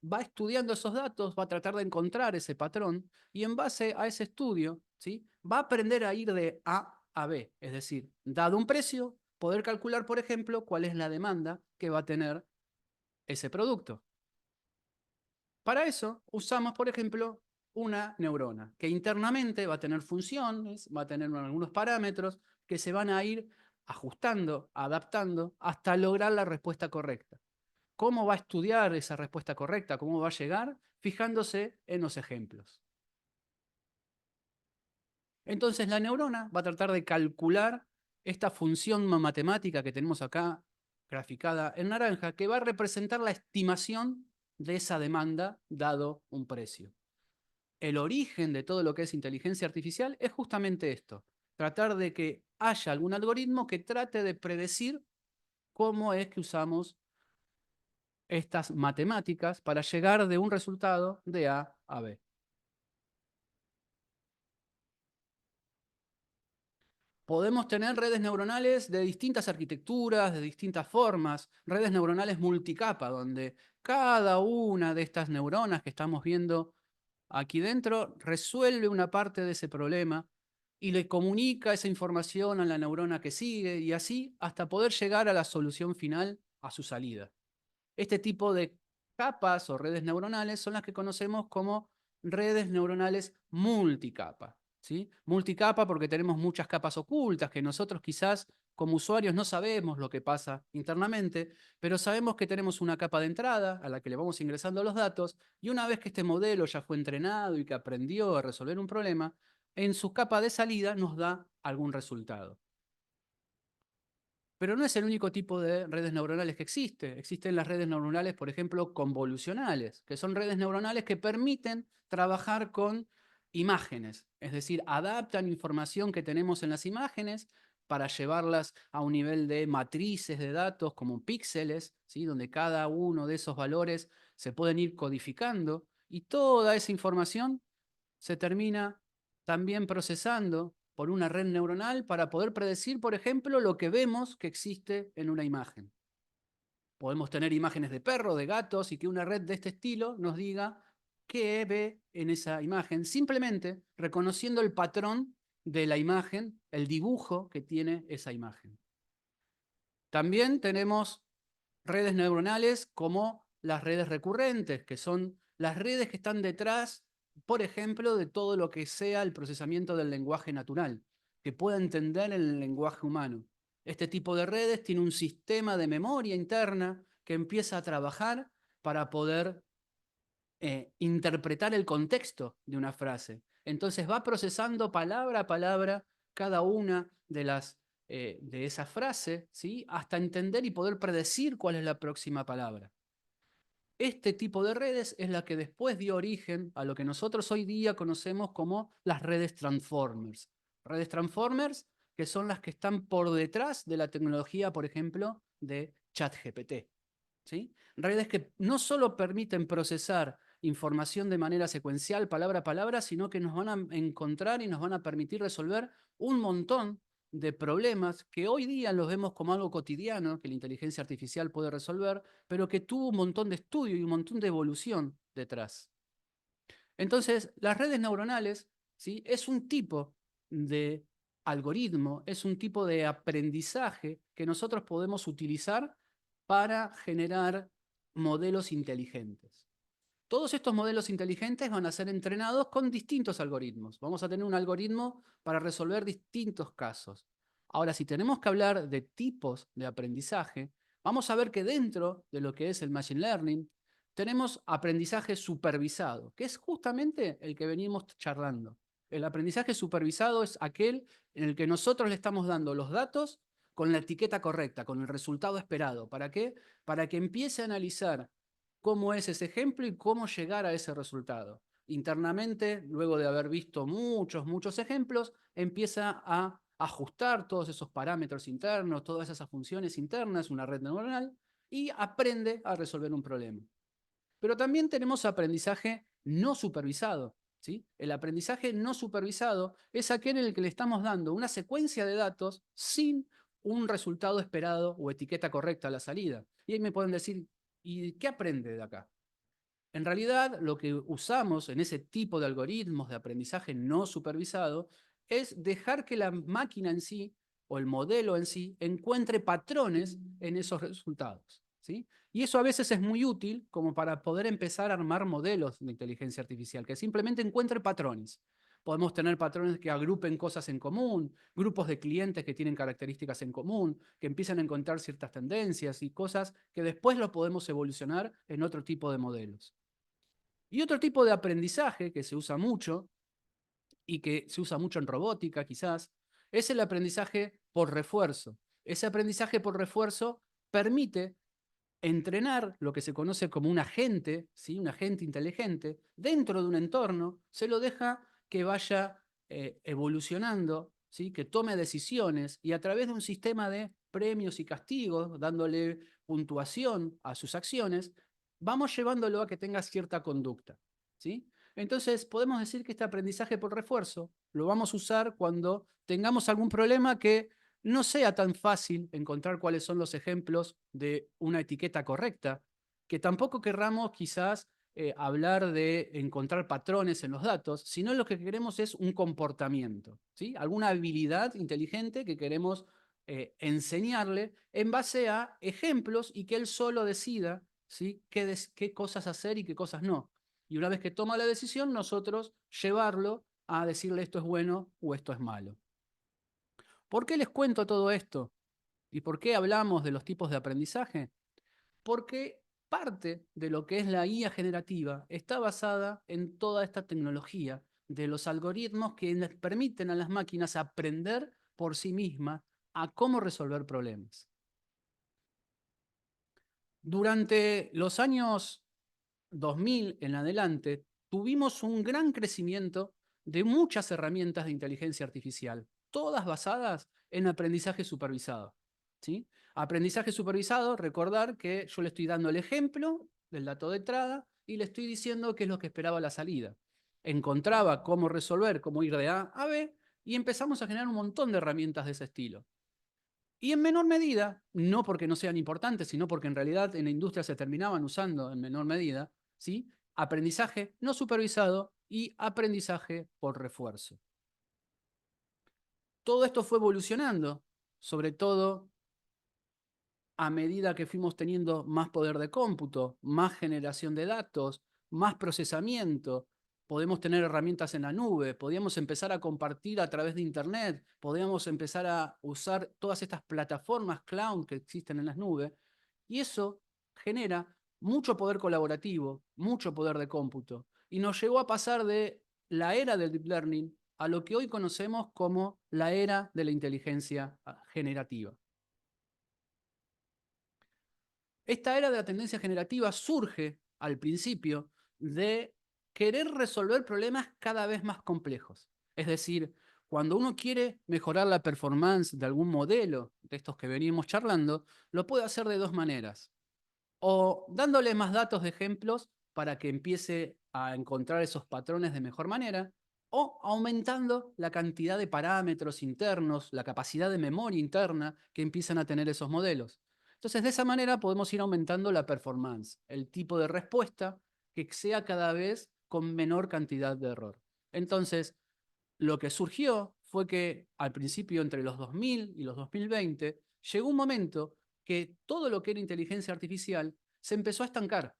Va estudiando esos datos, va a tratar de encontrar ese patrón y en base a ese estudio, ¿sí?, va a aprender a ir de A a B. Es decir, dado un precio, poder calcular, por ejemplo, cuál es la demanda que va a tener ese producto. Para eso usamos, por ejemplo, una neurona, que internamente va a tener funciones, va a tener algunos parámetros que se van a ir ajustando, adaptando, hasta lograr la respuesta correcta. ¿Cómo va a estudiar esa respuesta correcta? ¿Cómo va a llegar? Fijándose en los ejemplos. Entonces la neurona va a tratar de calcular esta función matemática que tenemos acá graficada en naranja, que va a representar la estimación de esa demanda dado un precio. El origen de todo lo que es inteligencia artificial es justamente esto, tratar de que haya algún algoritmo que trate de predecir cómo es que usamos estas matemáticas para llegar de un resultado de A a B. Podemos tener redes neuronales de distintas arquitecturas, de distintas formas, redes neuronales multicapa, donde cada una de estas neuronas que estamos viendo aquí dentro resuelve una parte de ese problema y le comunica esa información a la neurona que sigue y así hasta poder llegar a la solución final a su salida. Este tipo de capas o redes neuronales son las que conocemos como redes neuronales multicapa. ¿Sí? Multicapa porque tenemos muchas capas ocultas que nosotros quizás como usuarios no sabemos lo que pasa internamente, pero sabemos que tenemos una capa de entrada a la que le vamos ingresando los datos y una vez que este modelo ya fue entrenado y que aprendió a resolver un problema, en su capa de salida nos da algún resultado. Pero no es el único tipo de redes neuronales que existe. Existen las redes neuronales, por ejemplo, convolucionales, que son redes neuronales que permiten trabajar con imágenes, es decir, adaptan información que tenemos en las imágenes para llevarlas a un nivel de matrices de datos como píxeles, ¿sí? Donde cada uno de esos valores se pueden ir codificando y toda esa información se termina también procesando por una red neuronal para poder predecir, por ejemplo, lo que vemos que existe en una imagen. Podemos tener imágenes de perros, de gatos, y que una red de este estilo nos diga qué ve en esa imagen, simplemente reconociendo el patrón de la imagen, el dibujo que tiene esa imagen. También tenemos redes neuronales como las redes recurrentes, que son las redes que están detrás, por ejemplo, de todo lo que sea el procesamiento del lenguaje natural, que pueda entender el lenguaje humano. Este tipo de redes tiene un sistema de memoria interna que empieza a trabajar para poder interpretar el contexto de una frase. Entonces va procesando palabra a palabra cada una de esa frase, ¿sí? Hasta entender y poder predecir cuál es la próxima palabra. Este tipo de redes es la que después dio origen a lo que nosotros hoy día conocemos como las redes Transformers. Redes Transformers que son las que están por detrás de la tecnología, por ejemplo, de ChatGPT. ¿Sí? Redes que no solo permiten procesar información de manera secuencial, palabra a palabra, sino que nos van a encontrar y nos van a permitir resolver un montón de problemas que hoy día los vemos como algo cotidiano, que la inteligencia artificial puede resolver, pero que tuvo un montón de estudio y un montón de evolución detrás. Entonces, las redes neuronales, ¿sí? Es un tipo de algoritmo, es un tipo de aprendizaje que nosotros podemos utilizar para generar modelos inteligentes. Todos estos modelos inteligentes van a ser entrenados con distintos algoritmos. Vamos a tener un algoritmo para resolver distintos casos. Ahora, si tenemos que hablar de tipos de aprendizaje, vamos a ver que dentro de lo que es el Machine Learning, tenemos aprendizaje supervisado, que es justamente el que venimos charlando. El aprendizaje supervisado es aquel en el que nosotros le estamos dando los datos con la etiqueta correcta, con el resultado esperado. ¿Para qué? Para que empiece a analizar cómo es ese ejemplo y cómo llegar a ese resultado. Internamente, luego de haber visto muchos ejemplos, empieza a ajustar todos esos parámetros internos, todas esas funciones internas, una red neuronal, y aprende a resolver un problema. Pero también tenemos aprendizaje no supervisado. ¿Sí? El aprendizaje no supervisado es aquel en el que le estamos dando una secuencia de datos sin un resultado esperado o etiqueta correcta a la salida. Y ahí me pueden decir, ¿y qué aprende de acá? En realidad, lo que usamos en ese tipo de algoritmos de aprendizaje no supervisado es dejar que la máquina en sí, o el modelo en sí, encuentre patrones en esos resultados, ¿sí? Y eso a veces es muy útil como para poder empezar a armar modelos de inteligencia artificial, que simplemente encuentre patrones. Podemos tener patrones que agrupen cosas en común, grupos de clientes que tienen características en común, que empiezan a encontrar ciertas tendencias y cosas que después lo podemos evolucionar en otro tipo de modelos. Y otro tipo de aprendizaje que se usa mucho, y que se usa mucho en robótica quizás, es el aprendizaje por refuerzo. Ese aprendizaje por refuerzo permite entrenar lo que se conoce como un agente, ¿sí? Un agente inteligente, dentro de un entorno, se lo deja que vaya evolucionando, ¿sí? Que tome decisiones y a través de un sistema de premios y castigos, dándole puntuación a sus acciones, vamos llevándolo a que tenga cierta conducta, ¿sí? Entonces, podemos decir que este aprendizaje por refuerzo lo vamos a usar cuando tengamos algún problema que no sea tan fácil encontrar cuáles son los ejemplos de una etiqueta correcta, que tampoco querramos quizás hablar de encontrar patrones en los datos, sino lo que queremos es un comportamiento, ¿sí? Alguna habilidad inteligente que queremos enseñarle en base a ejemplos y que él solo decida, ¿sí? Qué cosas hacer y qué cosas no. Y una vez que toma la decisión, nosotros llevarlo a decirle esto es bueno o esto es malo. ¿Por qué les cuento todo esto? ¿Y por qué hablamos de los tipos de aprendizaje? Porque parte de lo que es la IA generativa está basada en toda esta tecnología de los algoritmos que les permiten a las máquinas aprender por sí mismas a cómo resolver problemas. Durante los años 2000 en adelante, tuvimos un gran crecimiento de muchas herramientas de inteligencia artificial, todas basadas en aprendizaje supervisado, ¿sí? Aprendizaje supervisado, recordar que yo le estoy dando el ejemplo del dato de entrada y le estoy diciendo qué es lo que esperaba la salida. Encontraba cómo resolver, cómo ir de A a B y empezamos a generar un montón de herramientas de ese estilo. Y en menor medida, no porque no sean importantes, sino porque en realidad en la industria se terminaban usando en menor medida, ¿sí? Aprendizaje no supervisado y aprendizaje por refuerzo. Todo esto fue evolucionando, sobre todo a medida que fuimos teniendo más poder de cómputo, más generación de datos, más procesamiento. Podemos tener herramientas en la nube, podíamos empezar a compartir a través de Internet, podíamos empezar a usar todas estas plataformas cloud que existen en las nubes, y eso genera mucho poder colaborativo, mucho poder de cómputo, y nos llevó a pasar de la era del deep learning a lo que hoy conocemos como la era de la inteligencia generativa. Esta era de la tendencia generativa surge al principio de querer resolver problemas cada vez más complejos. Es decir, cuando uno quiere mejorar la performance de algún modelo de estos que venimos charlando, lo puede hacer de dos maneras. O dándole más datos de ejemplos para que empiece a encontrar esos patrones de mejor manera, o aumentando la cantidad de parámetros internos, la capacidad de memoria interna que empiezan a tener esos modelos. Entonces, de esa manera podemos ir aumentando la performance, el tipo de respuesta que sea cada vez con menor cantidad de error. Entonces, lo que surgió fue que al principio, entre los 2000 y los 2020, llegó un momento que todo lo que era inteligencia artificial se empezó a estancar.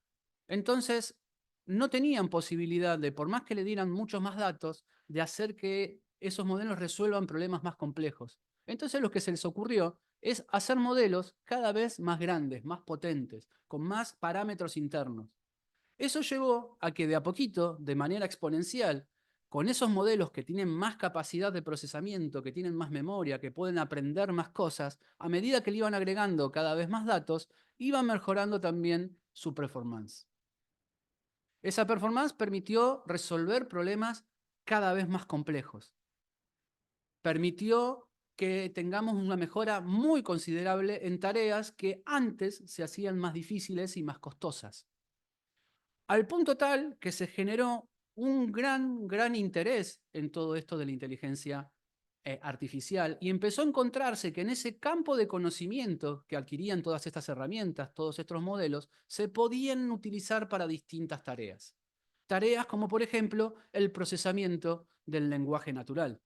Entonces, no tenían posibilidad de, por más que le dieran muchos más datos, de hacer que esos modelos resuelvan problemas más complejos. Entonces, lo que se les ocurrió es hacer modelos cada vez más grandes, más potentes, con más parámetros internos. Eso llevó a que de a poquito, de manera exponencial, con esos modelos que tienen más capacidad de procesamiento, que tienen más memoria, que pueden aprender más cosas, a medida que le iban agregando cada vez más datos, iban mejorando también su performance. Esa performance permitió resolver problemas cada vez más complejos. Permitió que tengamos una mejora muy considerable en tareas que antes se hacían más difíciles y más costosas. Al punto tal que se generó un gran interés en todo esto de la inteligencia artificial y empezó a encontrarse que en ese campo de conocimiento que adquirían todas estas herramientas, todos estos modelos, se podían utilizar para distintas tareas. Tareas como, por ejemplo, el procesamiento del lenguaje natural.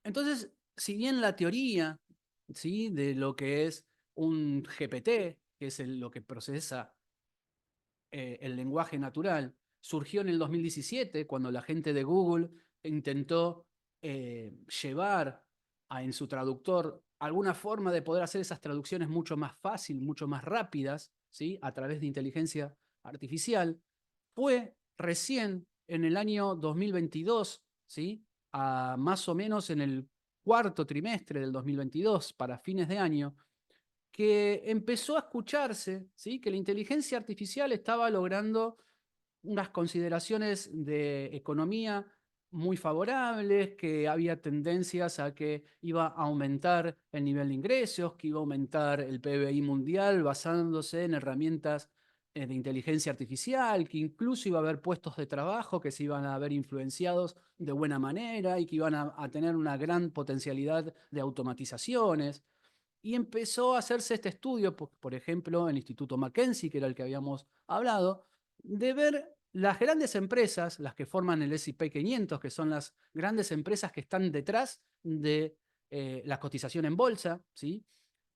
Entonces, si bien la teoría, ¿sí?, de lo que es un GPT, que es lo que procesa el lenguaje natural, surgió en el 2017, cuando la gente de Google intentó llevar en su traductor alguna forma de poder hacer esas traducciones mucho más fácil, mucho más rápidas, ¿sí?, a través de inteligencia artificial. Fue recién en el año 2022, ¿sí?, más o menos en el cuarto trimestre del 2022, para fines de año, que empezó a escucharse, ¿sí?, que la inteligencia artificial estaba logrando unas consideraciones de economía muy favorables, que había tendencias a que iba a aumentar el nivel de ingresos, que iba a aumentar el PBI mundial basándose en herramientas de inteligencia artificial, que incluso iba a haber puestos de trabajo que se iban a ver influenciados de buena manera y que iban a tener una gran potencialidad de automatizaciones. Y empezó a hacerse este estudio, por ejemplo, en el Instituto McKinsey, que era el que habíamos hablado, de ver las grandes empresas, las que forman el S&P 500, que son las grandes empresas que están detrás de la cotización en bolsa, ¿sí?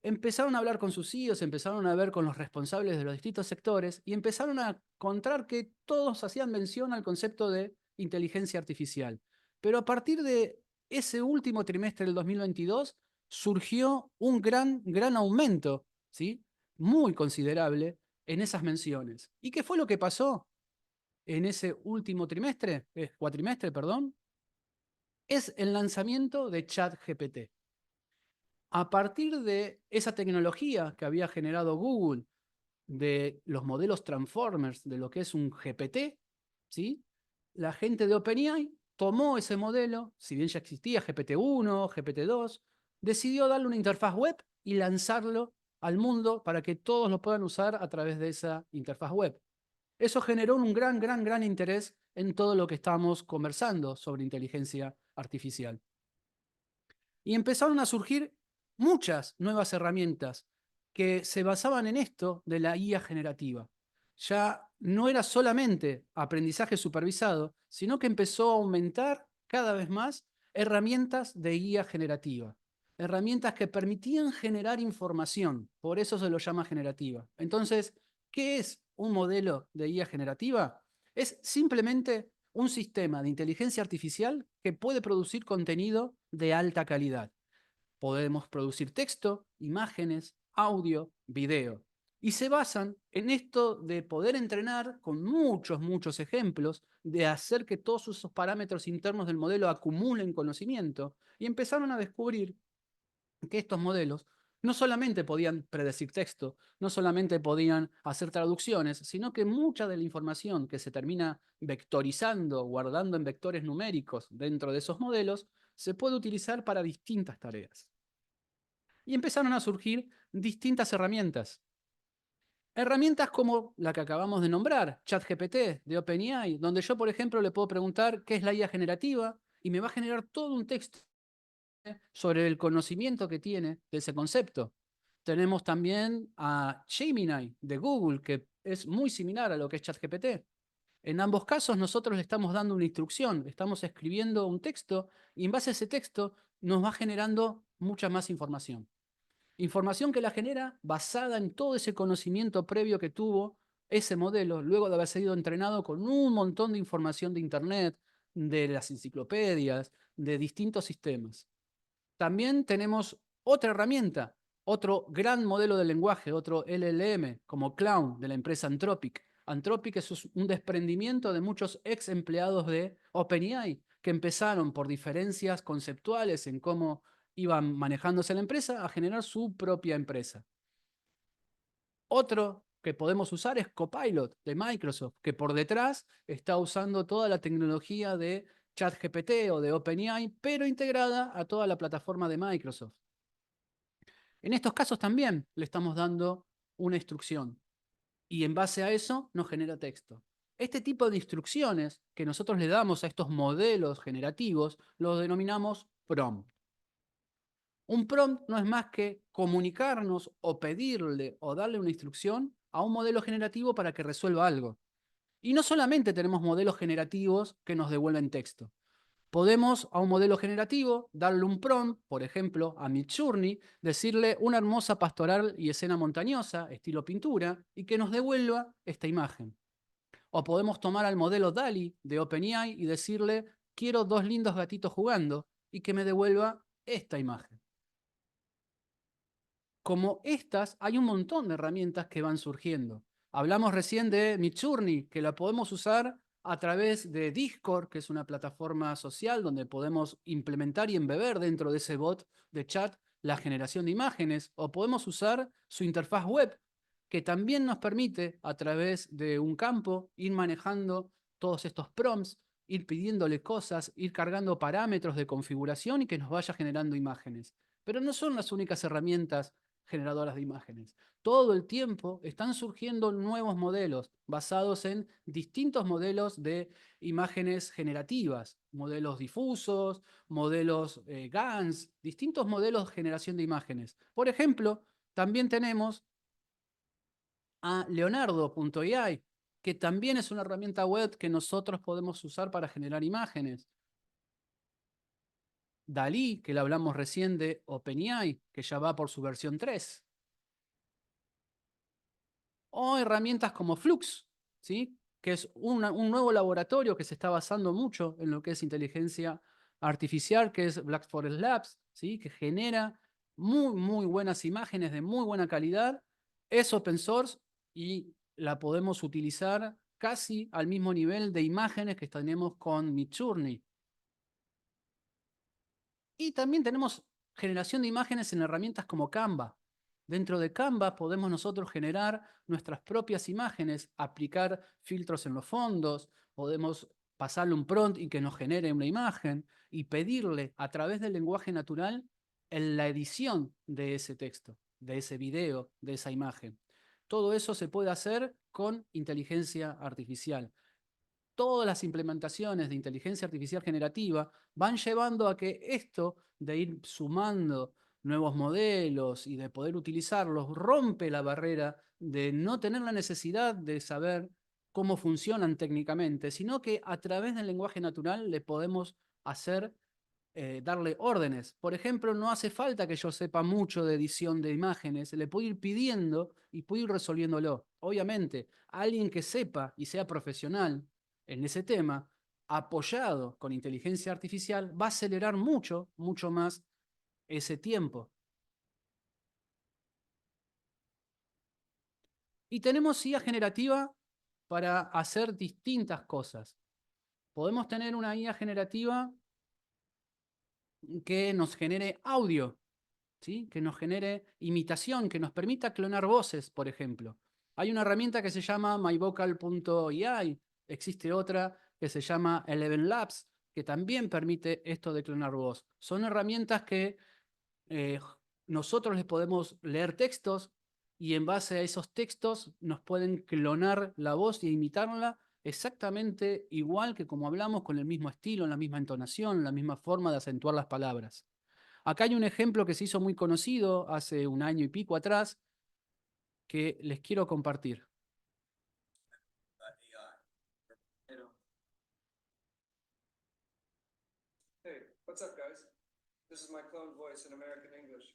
Empezaron a hablar con sus CEOs, empezaron a ver con los responsables de los distintos sectores y empezaron a encontrar que todos hacían mención al concepto de inteligencia artificial. Pero a partir de ese último trimestre del 2022 surgió un gran aumento, ¿sí?, muy considerable en esas menciones. ¿Y qué fue lo que pasó en ese último cuatrimestre, perdón? Es el lanzamiento de ChatGPT. A partir de esa tecnología que había generado Google, de los modelos Transformers, de lo que es un GPT, ¿sí?, la gente de OpenAI tomó ese modelo, si bien ya existía GPT-1, GPT-2, decidió darle una interfaz web y lanzarlo al mundo para que todos lo puedan usar a través de esa interfaz web. Eso generó un gran interés en todo lo que estamos conversando sobre inteligencia artificial. Y empezaron a surgir muchas nuevas herramientas que se basaban en esto de la IA generativa. Ya no era solamente aprendizaje supervisado, sino que empezó a aumentar cada vez más herramientas de IA generativa. Herramientas que permitían generar información, por eso se lo llama generativa. Entonces, ¿qué es un modelo de IA generativa? Es simplemente un sistema de inteligencia artificial que puede producir contenido de alta calidad. Podemos producir texto, imágenes, audio, video. Y se basan en esto de poder entrenar con muchos ejemplos, de hacer que todos esos parámetros internos del modelo acumulen conocimiento. Y empezaron a descubrir que estos modelos no solamente podían predecir texto, no solamente podían hacer traducciones, sino que mucha de la información que se termina vectorizando, guardando en vectores numéricos dentro de esos modelos, se puede utilizar para distintas tareas. Y empezaron a surgir distintas herramientas. Herramientas como la que acabamos de nombrar, ChatGPT de OpenAI, donde yo, por ejemplo, le puedo preguntar qué es la IA generativa y me va a generar todo un texto sobre el conocimiento que tiene de ese concepto. Tenemos también a Gemini de Google, que es muy similar a lo que es ChatGPT. En ambos casos nosotros le estamos dando una instrucción, estamos escribiendo un texto y en base a ese texto nos va generando mucha más información. Información que la genera basada en todo ese conocimiento previo que tuvo ese modelo, luego de haber sido entrenado con un montón de información de Internet, de las enciclopedias, de distintos sistemas. También tenemos otra herramienta, otro gran modelo de lenguaje, otro LLM, como Clown, de la empresa Anthropic. Anthropic es un desprendimiento de muchos ex empleados de OpenAI, que empezaron por diferencias conceptuales en cómo iban manejándose la empresa a generar su propia empresa. Otro que podemos usar es Copilot de Microsoft, que por detrás está usando toda la tecnología de ChatGPT o de OpenAI, pero integrada a toda la plataforma de Microsoft. En estos casos también le estamos dando una instrucción y en base a eso nos genera texto. Este tipo de instrucciones que nosotros le damos a estos modelos generativos los denominamos prompt. Un prompt no es más que comunicarnos o pedirle o darle una instrucción a un modelo generativo para que resuelva algo. Y no solamente tenemos modelos generativos que nos devuelven texto. Podemos a un modelo generativo darle un prompt, por ejemplo, a Midjourney, decirle una hermosa pastoral y escena montañosa, estilo pintura, y que nos devuelva esta imagen. O podemos tomar al modelo DALL-E de OpenAI y decirle, quiero 2 lindos gatitos jugando, y que me devuelva esta imagen. Como estas, hay un montón de herramientas que van surgiendo. Hablamos recién de Midjourney, que la podemos usar a través de Discord, que es una plataforma social donde podemos implementar y embeber dentro de ese bot de chat la generación de imágenes, o podemos usar su interfaz web, que también nos permite, a través de un campo, ir manejando todos estos prompts, ir pidiéndole cosas, ir cargando parámetros de configuración y que nos vaya generando imágenes. Pero no son las únicas herramientas generadoras de imágenes. Todo el tiempo están surgiendo nuevos modelos basados en distintos modelos de imágenes generativas, modelos difusos, modelos GANs, distintos modelos de generación de imágenes. Por ejemplo, también tenemos a Leonardo.ai, que también es una herramienta web que nosotros podemos usar para generar imágenes. DALL-E, que le hablamos recién de OpenAI, que ya va por su versión 3. O herramientas como Flux, ¿sí? Que es un nuevo laboratorio que se está basando mucho en lo que es inteligencia artificial, que es Black Forest Labs, ¿sí? Que genera muy buenas imágenes de muy buena calidad. Es open source y la podemos utilizar casi al mismo nivel de imágenes que tenemos con Midjourney. Y también tenemos generación de imágenes en herramientas como Canva. Dentro de Canva podemos nosotros generar nuestras propias imágenes, aplicar filtros en los fondos, podemos pasarle un prompt y que nos genere una imagen y pedirle a través del lenguaje natural la edición de ese texto, de ese video, de esa imagen. Todo eso se puede hacer con inteligencia artificial. Todas las implementaciones de inteligencia artificial generativa van llevando a que esto de ir sumando nuevos modelos y de poder utilizarlos rompe la barrera de no tener la necesidad de saber cómo funcionan técnicamente, sino que a través del lenguaje natural le podemos hacer, darle órdenes. Por ejemplo, no hace falta que yo sepa mucho de edición de imágenes, le puedo ir pidiendo y puedo ir resolviéndolo. Obviamente, alguien que sepa y sea profesional en ese tema, apoyado con inteligencia artificial, va a acelerar mucho más ese tiempo. Y tenemos IA generativa para hacer distintas cosas. Podemos tener una IA generativa que nos genere audio, ¿sí? Que nos genere imitación, que nos permita clonar voces, por ejemplo. Hay una herramienta que se llama myvocal.ai, existe otra que se llama Eleven Labs, que también permite esto de clonar voz. Son herramientas que nosotros les podemos leer textos y en base a esos textos nos pueden clonar la voz y imitarla exactamente igual que como hablamos, con el mismo estilo, la misma entonación, la misma forma de acentuar las palabras. Acá hay un ejemplo que se hizo muy conocido hace 1 año y pico atrás que les quiero compartir. Hey, what's up, guys? This is my cloned voice in American English,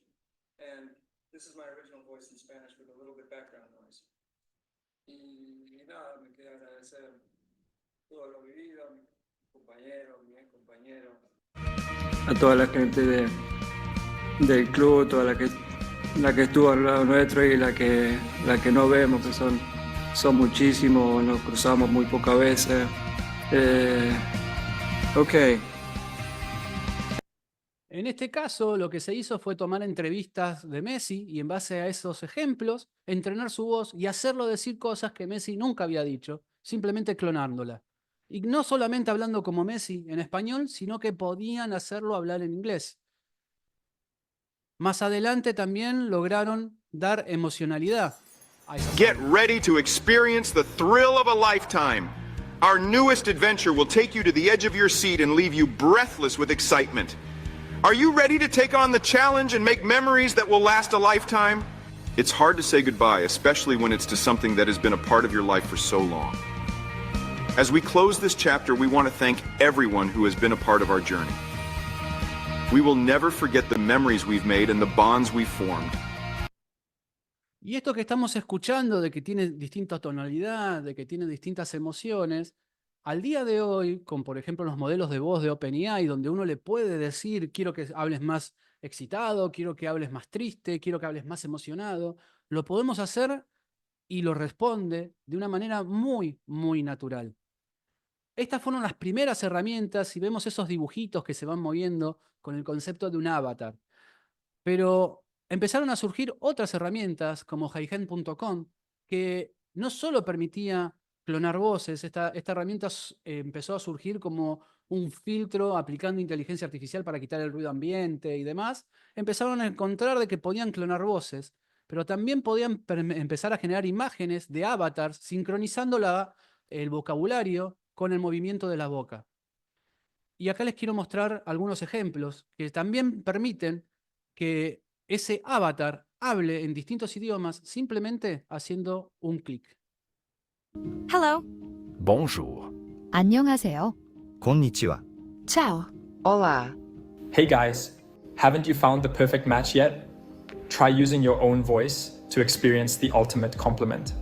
and this is my original voice in Spanish with a little bit background noise. Y nada, me queda agradecer todo lo vivido, a mi compañero, mi ex compañero. A toda la gente del club, toda la que estuvo al lado nuestro y la que no vemos, que son muchísimos, nos cruzamos muy pocas veces. Ok. En este caso, lo que se hizo fue tomar entrevistas de Messi y en base a esos ejemplos, entrenar su voz y hacerlo decir cosas que Messi nunca había dicho, simplemente clonándola. Y no solamente hablando como Messi en español, sino que podían hacerlo hablar en inglés. Más adelante también lograron dar emocionalidad a esas Get palabras. ready to experience the thrill of a lifetime. Our newest adventure will take you to the edge of your seat and leave you breathless with excitement. Are you ready to take on the challenge and make memories that will last a lifetime? It's hard to say goodbye, especially when it's to something that has been a part of your life for so long. As we close this chapter, we want to thank everyone who has been a part of our journey. We will never forget the memories we've made and the bonds we've formed. Y esto que estamos escuchando, de que tiene distinta tonalidad, de que tiene distintas emociones, al día de hoy, con por ejemplo los modelos de voz de OpenAI, donde uno le puede decir, quiero que hables más excitado, quiero que hables más triste, quiero que hables más emocionado, lo podemos hacer y lo responde de una manera muy, muy natural. Estas fueron las primeras herramientas y vemos esos dibujitos que se van moviendo con el concepto de un avatar. Pero empezaron a surgir otras herramientas como HeyGen.com que no solo permitía clonar voces, esta herramienta empezó a surgir como un filtro aplicando inteligencia artificial para quitar el ruido ambiente y demás. Empezaron a encontrar de que podían clonar voces, pero también podían empezar a generar imágenes de avatars sincronizando el vocabulario con el movimiento de la boca. Y acá les quiero mostrar algunos ejemplos que también permiten que ese avatar hable en distintos idiomas simplemente haciendo un clic. Hello. Bonjour. 안녕하세요. Konnichiwa. Ciao. Hola. Hey guys, haven't you found the perfect match yet? Try using your own voice to experience the ultimate compliment.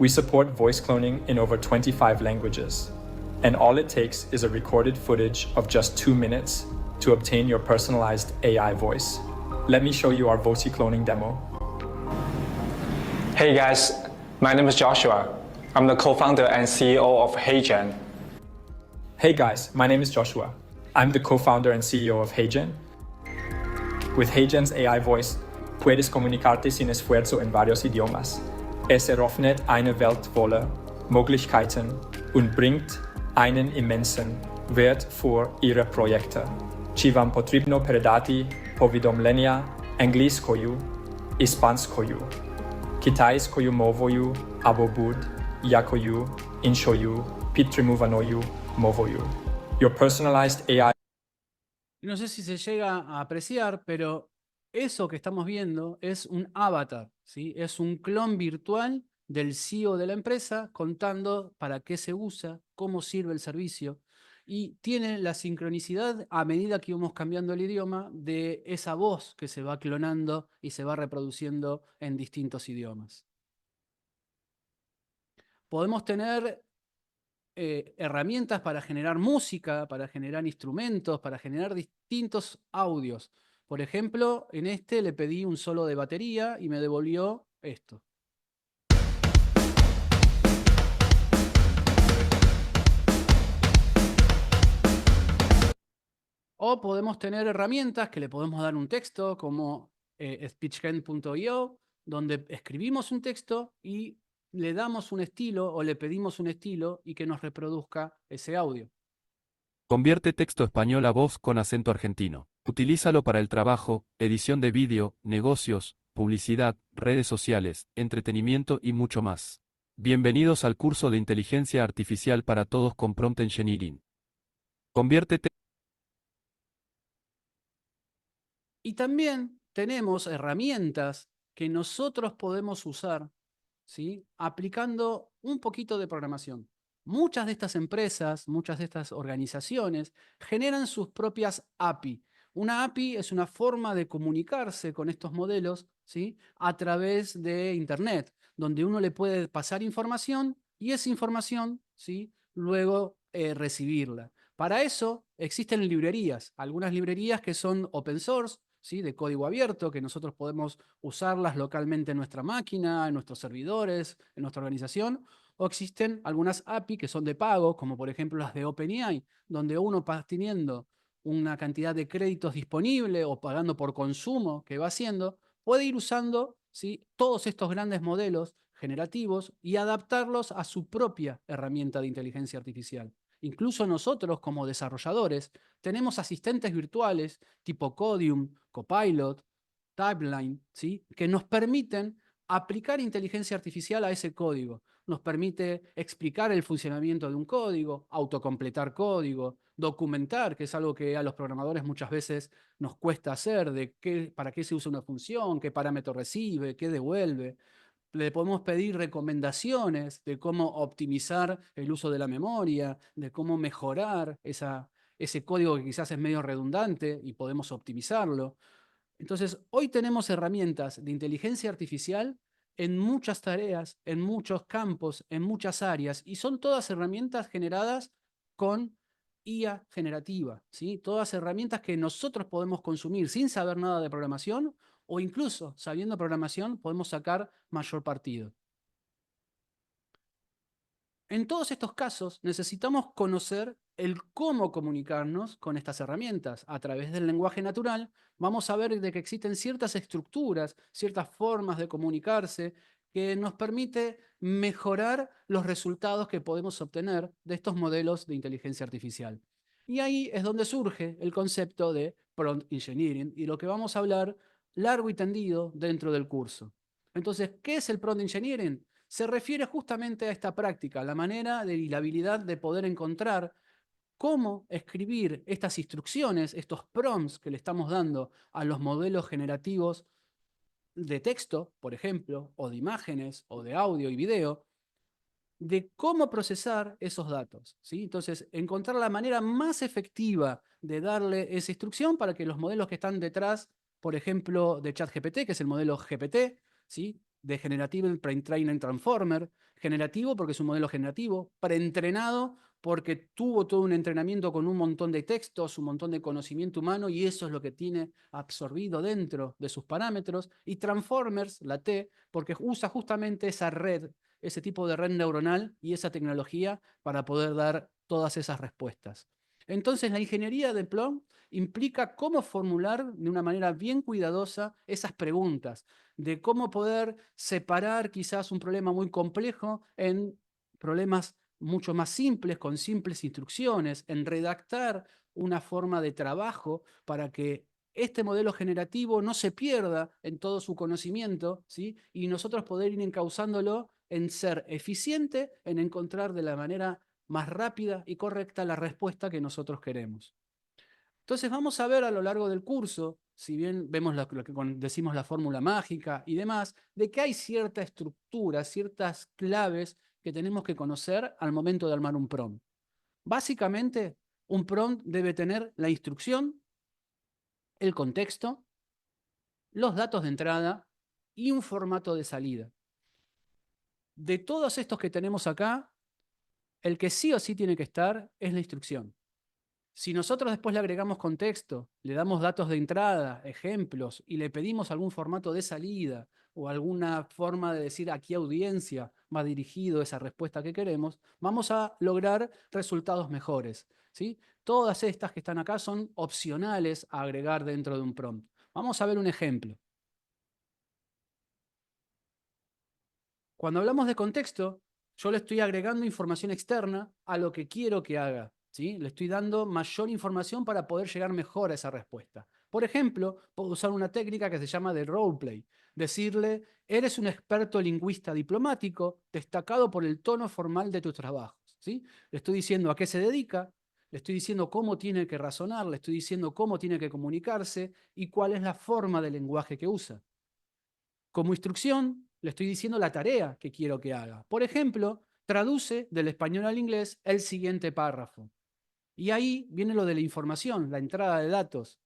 We support voice cloning in over 25 languages, and all it takes is a recorded footage of just 2 minutes to obtain your personalized AI voice. Let me show you our Voci cloning demo. Hey guys, my name is Joshua. I'm the co-founder and CEO of HeyGen. Hey guys, my name is Joshua. I'm the co-founder and CEO of HeyGen. With HeyGen's AI voice, puedes comunicarte sin esfuerzo en varios idiomas. Es eröffnet eine Welt voller Möglichkeiten und bringt einen immensen Wert für Ihre Projekte. Ci vám potrібно передати повідомлення англійською, іспанською, китайською мовою або будь-якою іншою підтримуваною мовою. Your personalized AI. No sé si se llega a apreciar, pero eso que estamos viendo es un avatar, ¿sí? Es un clon virtual del CEO de la empresa contando para qué se usa, cómo sirve el servicio, y tiene la sincronicidad a medida que vamos cambiando el idioma de esa voz que se va clonando y se va reproduciendo en distintos idiomas. Podemos tener herramientas para generar música, para generar instrumentos, para generar distintos audios. Por ejemplo, en este le pedí un solo de batería y me devolvió esto. O podemos tener herramientas que le podemos dar un texto como SpeechGen.io, donde escribimos un texto y le damos un estilo o le pedimos un estilo y que nos reproduzca ese audio. Convierte texto español a voz con acento argentino. Utilízalo para el trabajo, edición de vídeo, negocios, publicidad, redes sociales, entretenimiento y mucho más. Bienvenidos al curso de Inteligencia Artificial para Todos con Prompt Engineering. Conviértete. Y también tenemos herramientas que nosotros podemos usar, ¿sí? Aplicando un poquito de programación. Muchas de estas empresas, muchas de estas organizaciones generan sus propias API. Una API es una forma de comunicarse con estos modelos, ¿sí? A través de Internet, donde uno le puede pasar información y esa información, ¿sí? Luego recibirla. Para eso existen librerías, algunas librerías que son open source, ¿sí? De código abierto, que nosotros podemos usarlas localmente en nuestra máquina, en nuestros servidores, en nuestra organización. O existen algunas API que son de pago, como por ejemplo las de OpenAI, donde uno va teniendo una cantidad de créditos disponible o pagando por consumo que va haciendo, puede ir usando, ¿sí? Todos estos grandes modelos generativos y adaptarlos a su propia herramienta de inteligencia artificial. Incluso nosotros como desarrolladores tenemos asistentes virtuales tipo Codium, Copilot, Typeline, ¿sí? Que nos permiten aplicar inteligencia artificial a ese código. Nos permite explicar el funcionamiento de un código, autocompletar código, documentar, que es algo que a los programadores muchas veces nos cuesta hacer, para qué se usa una función, qué parámetro recibe, qué devuelve. le podemos pedir recomendaciones de cómo optimizar el uso de la memoria, de cómo mejorar ese código que quizás es medio redundante y podemos optimizarlo. Entonces, hoy tenemos herramientas de inteligencia artificial en muchas tareas, en muchos campos, en muchas áreas, y son todas herramientas generadas con IA generativa, ¿sí? Todas herramientas que nosotros podemos consumir sin saber nada de programación, o incluso sabiendo programación podemos sacar mayor partido. En todos estos casos necesitamos conocer el cómo comunicarnos con estas herramientas. A través del lenguaje natural vamos a ver de que existen ciertas estructuras, ciertas formas de comunicarse que nos permite mejorar los resultados que podemos obtener de estos modelos de inteligencia artificial. Y ahí es donde surge el concepto de prompt engineering y lo que vamos a hablar largo y tendido dentro del curso. Entonces, ¿qué es el prompt engineering? Se refiere justamente a esta práctica, la manera y la habilidad de poder encontrar cómo escribir estas instrucciones, estos prompts que le estamos dando a los modelos generativos de texto, por ejemplo, o de imágenes, o de audio y video, de cómo procesar esos datos, ¿sí? Entonces, encontrar la manera más efectiva de darle esa instrucción para que los modelos que están detrás, por ejemplo, de ChatGPT, que es el modelo GPT, ¿sí? De Generative Pre-Trained Transformer, generativo porque es un modelo generativo, preentrenado porque tuvo todo un entrenamiento con un montón de textos, un montón de conocimiento humano, y eso es lo que tiene absorbido dentro de sus parámetros, y Transformers, la T, porque usa justamente esa red, ese tipo de red neuronal y esa tecnología para poder dar todas esas respuestas. Entonces, la ingeniería de prompt implica cómo formular de una manera bien cuidadosa esas preguntas, de cómo poder separar quizás un problema muy complejo en problemas mucho más simples, con simples instrucciones, en redactar una forma de trabajo para que este modelo generativo no se pierda en todo su conocimiento, ¿sí? Y nosotros poder ir encauzándolo en ser eficiente, en encontrar de la manera más rápida y correcta la respuesta que nosotros queremos. Entonces vamos a ver a lo largo del curso, si bien vemos lo que decimos la fórmula mágica y demás, de que hay cierta estructura, ciertas claves que tenemos que conocer al momento de armar un prompt. Básicamente, un prompt debe tener la instrucción, el contexto, los datos de entrada y un formato de salida. De todos estos que tenemos acá, el que sí o sí tiene que estar es la instrucción. Si nosotros después le agregamos contexto, le damos datos de entrada, ejemplos, y le pedimos algún formato de salida o alguna forma de decir a qué audiencia va dirigido esa respuesta que queremos, vamos a lograr resultados mejores, ¿sí? Todas estas que están acá son opcionales a agregar dentro de un prompt. Vamos a ver un ejemplo. Cuando hablamos de contexto, yo le estoy agregando información externa a lo que quiero que haga, ¿sí? Le estoy dando mayor información para poder llegar mejor a esa respuesta. Por ejemplo, puedo usar una técnica que se llama de roleplay. Decirle, eres un experto lingüista diplomático destacado por el tono formal de tus trabajos, ¿sí? Le estoy diciendo a qué se dedica, le estoy diciendo cómo tiene que razonar, le estoy diciendo cómo tiene que comunicarse y cuál es la forma de lenguaje que usa. Como instrucción, le estoy diciendo la tarea que quiero que haga. Por ejemplo, traduce del español al inglés el siguiente párrafo. Y ahí viene lo de la información, la entrada de datos.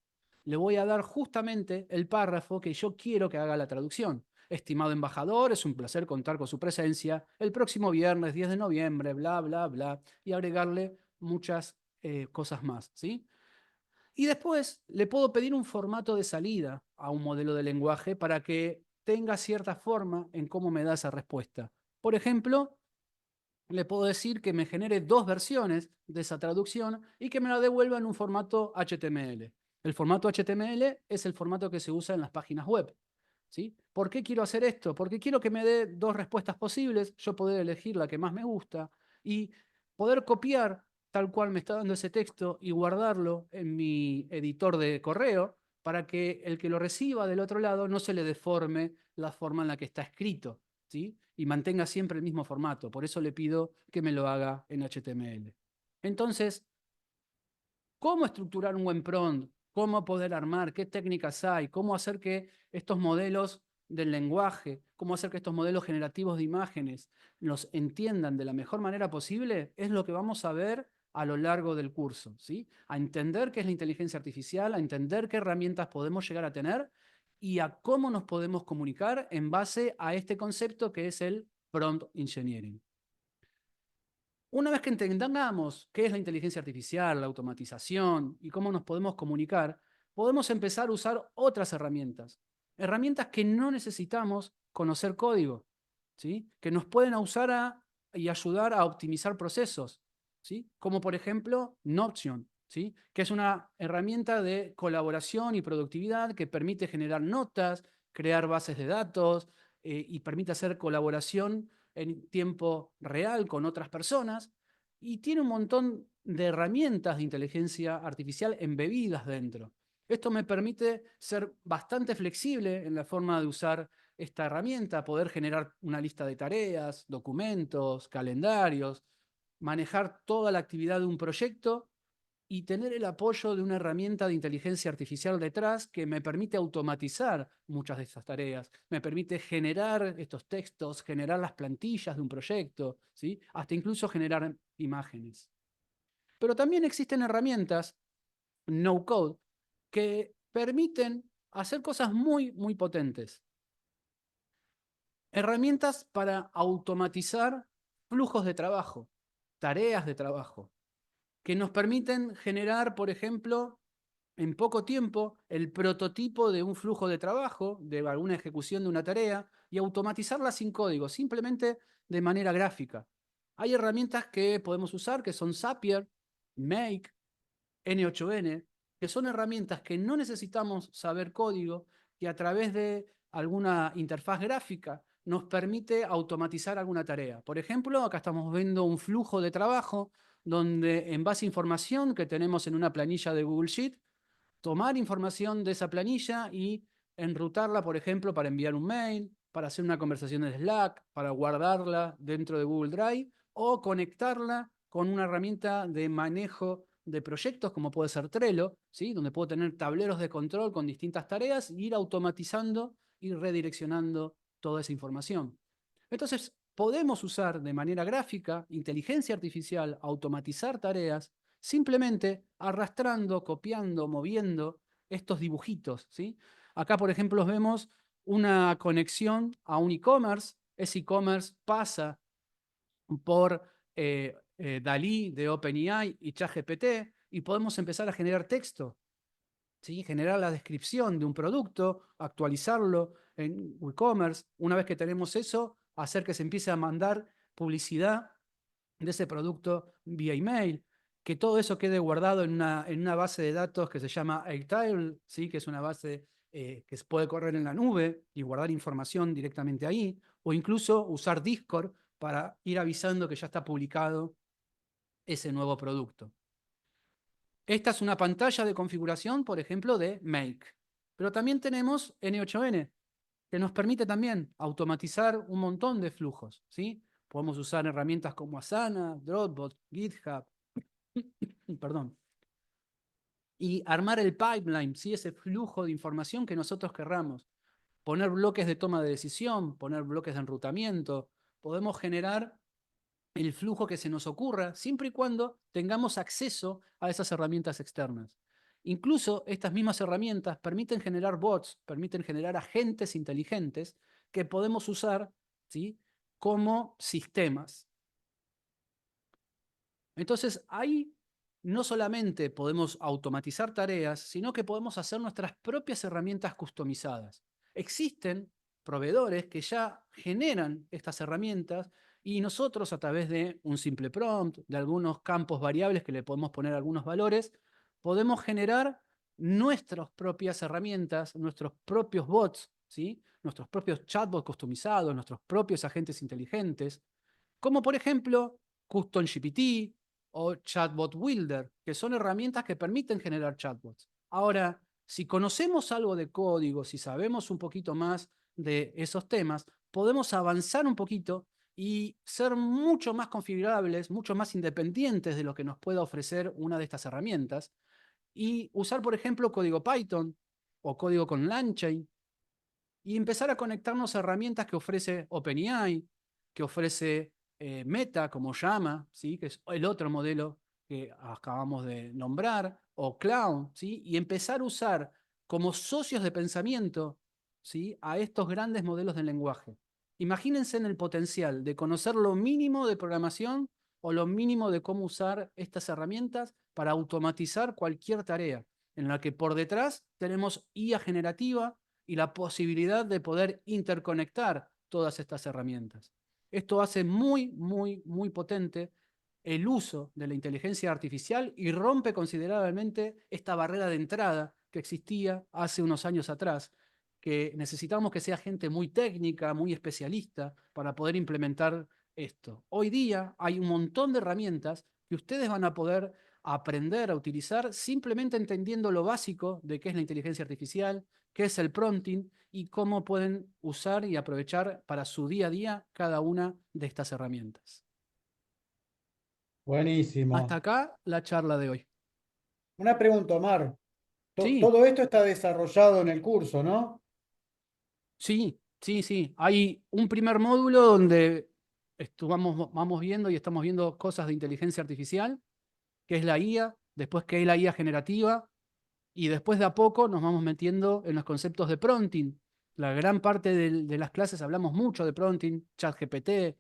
Le voy a dar justamente el párrafo que yo quiero que haga la traducción. Estimado embajador, es un placer contar con su presencia el próximo viernes 10 de noviembre, bla, bla, bla, y agregarle muchas cosas más, ¿sí? Y después le puedo pedir un formato de salida a un modelo de lenguaje para que tenga cierta forma en cómo me da esa respuesta. Por ejemplo, le puedo decir que me genere 2 versiones de esa traducción y que me la devuelva en un formato HTML. El formato HTML es el formato que se usa en las páginas web, ¿sí? ¿Por qué quiero hacer esto? Porque quiero que me dé 2 respuestas posibles, yo poder elegir la que más me gusta y poder copiar tal cual me está dando ese texto y guardarlo en mi editor de correo para que el que lo reciba del otro lado no se le deforme la forma en la que está escrito, ¿sí? Y mantenga siempre el mismo formato. Por eso le pido que me lo haga en HTML. Entonces, ¿cómo estructurar un buen prompt? ¿Cómo poder armar? ¿Qué técnicas hay? ¿Cómo hacer que estos modelos del lenguaje, cómo hacer que estos modelos generativos de imágenes los entiendan de la mejor manera posible, es lo que vamos a ver a lo largo del curso, ¿sí? A entender qué es la inteligencia artificial, a entender qué herramientas podemos llegar a tener y a cómo nos podemos comunicar en base a este concepto que es el prompt engineering. Una vez que entendamos qué es la inteligencia artificial, la automatización y cómo nos podemos comunicar, podemos empezar a usar otras herramientas. Herramientas que no necesitamos conocer código, ¿sí? Que nos pueden y ayudar a optimizar procesos, ¿sí? Como por ejemplo Notion, ¿sí? Que es una herramienta de colaboración y productividad que permite generar notas, crear bases de datos y permite hacer colaboración en tiempo real con otras personas, y tiene un montón de herramientas de inteligencia artificial embebidas dentro. Esto me permite ser bastante flexible en la forma de usar esta herramienta, poder generar una lista de tareas, documentos, calendarios, manejar toda la actividad de un proyecto y tener el apoyo de una herramienta de inteligencia artificial detrás que me permite automatizar muchas de estas tareas, me permite generar estos textos, generar las plantillas de un proyecto, ¿sí? Hasta incluso generar imágenes. Pero también existen herramientas no code que permiten hacer cosas muy, muy potentes. Herramientas para automatizar flujos de trabajo, tareas de trabajo, que nos permiten generar, por ejemplo, en poco tiempo, el prototipo de un flujo de trabajo, de alguna ejecución de una tarea, y automatizarla sin código, simplemente de manera gráfica. Hay herramientas que podemos usar que son Zapier, Make, N8N, que son herramientas que no necesitamos saber código, que a través de alguna interfaz gráfica nos permite automatizar alguna tarea. Por ejemplo, acá estamos viendo un flujo de trabajo donde en base a información que tenemos en una planilla de Google Sheet, tomar información de esa planilla y enrutarla, por ejemplo, para enviar un mail, para hacer una conversación en Slack, para guardarla dentro de Google Drive o conectarla con una herramienta de manejo de proyectos como puede ser Trello, ¿sí? Donde puedo tener tableros de control con distintas tareas e ir automatizando y redireccionando toda esa información. Entonces, podemos usar de manera gráfica inteligencia artificial, automatizar tareas, simplemente arrastrando, copiando, moviendo estos dibujitos, ¿sí? Acá, por ejemplo, vemos una conexión a un e-commerce. Ese e-commerce pasa por Dalí de OpenAI y ChatGPT y podemos empezar a generar texto, ¿sí? Generar la descripción de un producto, actualizarlo en e-commerce. Una vez que tenemos eso, hacer que se empiece a mandar publicidad de ese producto vía email, que todo eso quede guardado en una base de datos que se llama Airtable, ¿sí? Que es una base que se puede correr en la nube y guardar información directamente ahí, o incluso usar Discord para ir avisando que ya está publicado ese nuevo producto. Esta es una pantalla de configuración, por ejemplo, de Make. Pero también tenemos N8N, que nos permite también automatizar un montón de flujos, ¿sí? Podemos usar herramientas como Asana, Dropbox, GitHub, perdón, y armar el pipeline, ¿sí? Ese flujo de información que nosotros querramos. Poner bloques de toma de decisión, poner bloques de enrutamiento. Podemos generar el flujo que se nos ocurra, siempre y cuando tengamos acceso a esas herramientas externas. Incluso estas mismas herramientas permiten generar bots, permiten generar agentes inteligentes que podemos usar, ¿sí? Como sistemas. Entonces, ahí no solamente podemos automatizar tareas, sino que podemos hacer nuestras propias herramientas customizadas. Existen proveedores que ya generan estas herramientas y nosotros, a través de un simple prompt, de algunos campos variables que le podemos poner algunos valores, podemos generar nuestras propias herramientas, nuestros propios bots, ¿sí? Nuestros propios chatbots customizados, nuestros propios agentes inteligentes, como por ejemplo Custom GPT o Chatbot Builder, que son herramientas que permiten generar chatbots. Ahora, si conocemos algo de código, si sabemos un poquito más de esos temas, podemos avanzar un poquito y ser mucho más configurables, mucho más independientes de lo que nos pueda ofrecer una de estas herramientas y usar, por ejemplo, código Python o código con LangChain y empezar a conectarnos a herramientas que ofrece OpenAI, que ofrece Meta, como llama, ¿sí? Que es el otro modelo que acabamos de nombrar, o Cloud, ¿sí? Y empezar a usar como socios de pensamiento, ¿sí? A estos grandes modelos de lenguaje. Imagínense en el potencial de conocer lo mínimo de programación o lo mínimo de cómo usar estas herramientas para automatizar cualquier tarea, en la que por detrás tenemos IA generativa y la posibilidad de poder interconectar todas estas herramientas. Esto hace muy, muy, muy potente el uso de la inteligencia artificial y rompe considerablemente esta barrera de entrada que existía hace unos años atrás, que necesitamos que sea gente muy técnica, muy especialista para poder implementar esto. Hoy día hay un montón de herramientas que ustedes van a poder aprender a utilizar simplemente entendiendo lo básico de qué es la inteligencia artificial, qué es el prompting y cómo pueden usar y aprovechar para su día a día cada una de estas herramientas. Buenísimo. Hasta acá la charla de hoy. Una pregunta, Omar. Sí. Todo esto está desarrollado en el curso, ¿no? Sí, sí, sí. Hay un primer módulo donde vamos viendo y estamos viendo cosas de inteligencia artificial, que es la IA, después que es la IA generativa, y después de a poco nos vamos metiendo en los conceptos de prompting. La gran parte de las clases hablamos mucho de prompting, ChatGPT,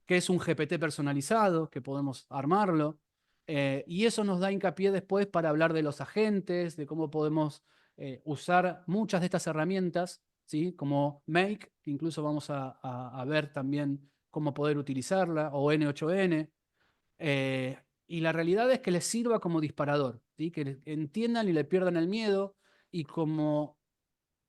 que es un GPT personalizado, que podemos armarlo, y eso nos da hincapié después para hablar de los agentes, de cómo podemos usar muchas de estas herramientas, ¿sí? Como Make, que incluso vamos a ver también cómo poder utilizarla, o N8N. Y la realidad es que les sirva como disparador, ¿sí? Que entiendan y le pierdan el miedo, y como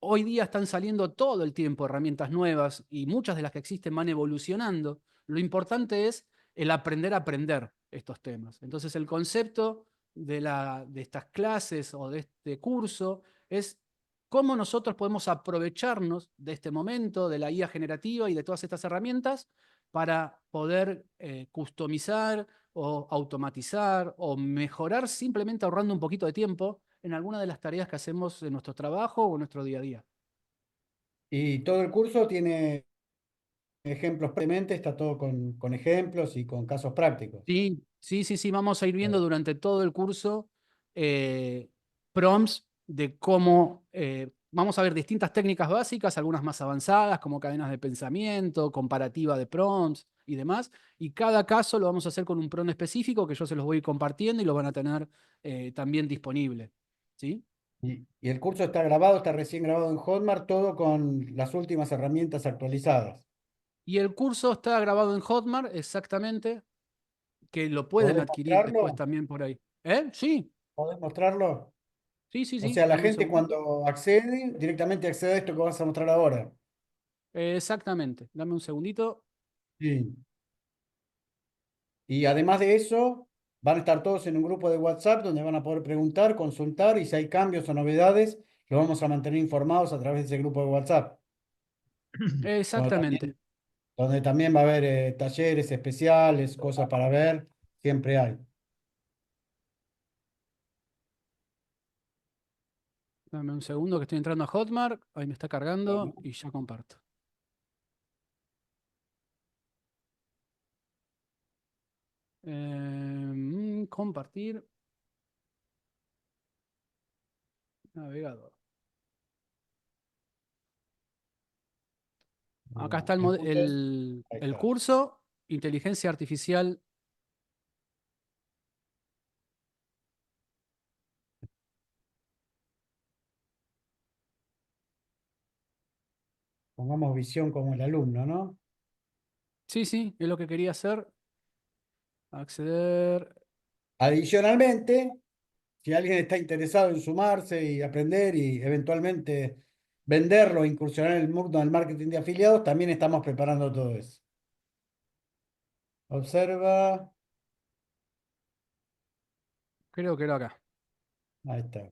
hoy día están saliendo todo el tiempo herramientas nuevas y muchas de las que existen van evolucionando, lo importante es el aprender a aprender estos temas. Entonces el concepto de estas clases o de este curso es cómo nosotros podemos aprovecharnos de este momento, de la IA generativa y de todas estas herramientas para poder customizar o automatizar o mejorar simplemente ahorrando un poquito de tiempo en alguna de las tareas que hacemos en nuestro trabajo o en nuestro día a día. Y todo el curso tiene ejemplos previamente, está todo con ejemplos y con casos prácticos. Sí, sí, sí, sí, vamos a ir viendo durante todo el curso prompts de cómo vamos a ver distintas técnicas básicas, algunas más avanzadas, como cadenas de pensamiento, comparativa de prompts y demás. Y cada caso lo vamos a hacer con un prompt específico que yo se los voy a ir compartiendo y lo van a tener también disponible. ¿Sí? Y el curso está grabado, está recién grabado en Hotmart, todo con las últimas herramientas actualizadas. Y el curso está grabado en Hotmart, exactamente, que lo pueden ¿Podés adquirir después mostrarlo? también por ahí. ¿Eh? Sí, ¿Podés mostrarlo? sí, sí, O sí. sea, la Dame un gente segundo. cuando accede, directamente accede a esto que vas a mostrar ahora. Exactamente. Dame un segundito. Sí. Y además de eso, van a estar todos en un grupo de WhatsApp donde van a poder preguntar, consultar y si hay cambios o novedades, los vamos a mantener informados a través de ese grupo de WhatsApp. Exactamente. Donde también va a haber talleres especiales, cosas para ver, siempre hay. Dame un segundo que estoy entrando a Hotmart. Ahí me está cargando Bueno. y ya comparto. Compartir. Navegador. Acá está Entonces, ahí el está. curso, Inteligencia Artificial. Pongamos visión como el alumno, ¿no? Sí, sí, es lo que quería hacer. Acceder. Adicionalmente, si alguien está interesado en sumarse y aprender y eventualmente venderlo, incursionar en el mundo del marketing de afiliados, también estamos preparando todo eso. Observa. Creo que era acá. Ahí está.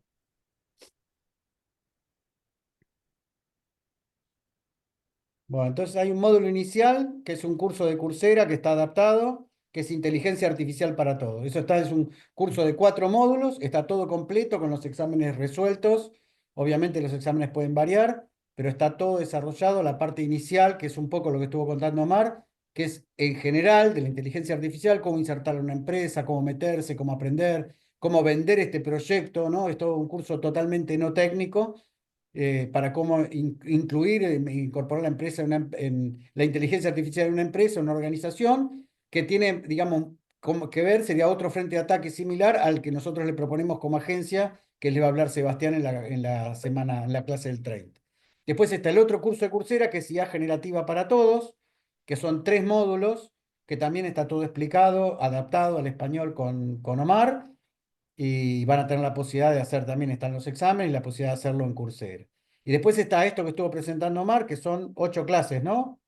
Bueno, entonces hay un módulo inicial, que es un curso de Coursera que está adaptado, que es inteligencia artificial para todo. Es un curso de 4 módulos, está todo completo con los exámenes resueltos. Obviamente los exámenes pueden variar, pero está todo desarrollado, la parte inicial, que es un poco lo que estuvo contando Omar, que es en general de la inteligencia artificial, cómo insertarla en una empresa, cómo meterse, cómo aprender, cómo vender este proyecto, ¿no? Es todo un curso totalmente no técnico, para cómo incluir, incorporar la empresa en la inteligencia artificial en una empresa, en una organización, que tiene, digamos, como que ver, sería otro frente de ataque similar al que nosotros le proponemos como agencia, que le va a hablar Sebastián en la semana, en la clase del 30. Después está el otro curso de Coursera, que es IA generativa para todos, que son 3 módulos, que también está todo explicado, adaptado al español con Omar, y van a tener la posibilidad de hacer también, están los exámenes y la posibilidad de hacerlo en Coursera. Y después está esto que estuvo presentando Omar, que son 8 clases, ¿no?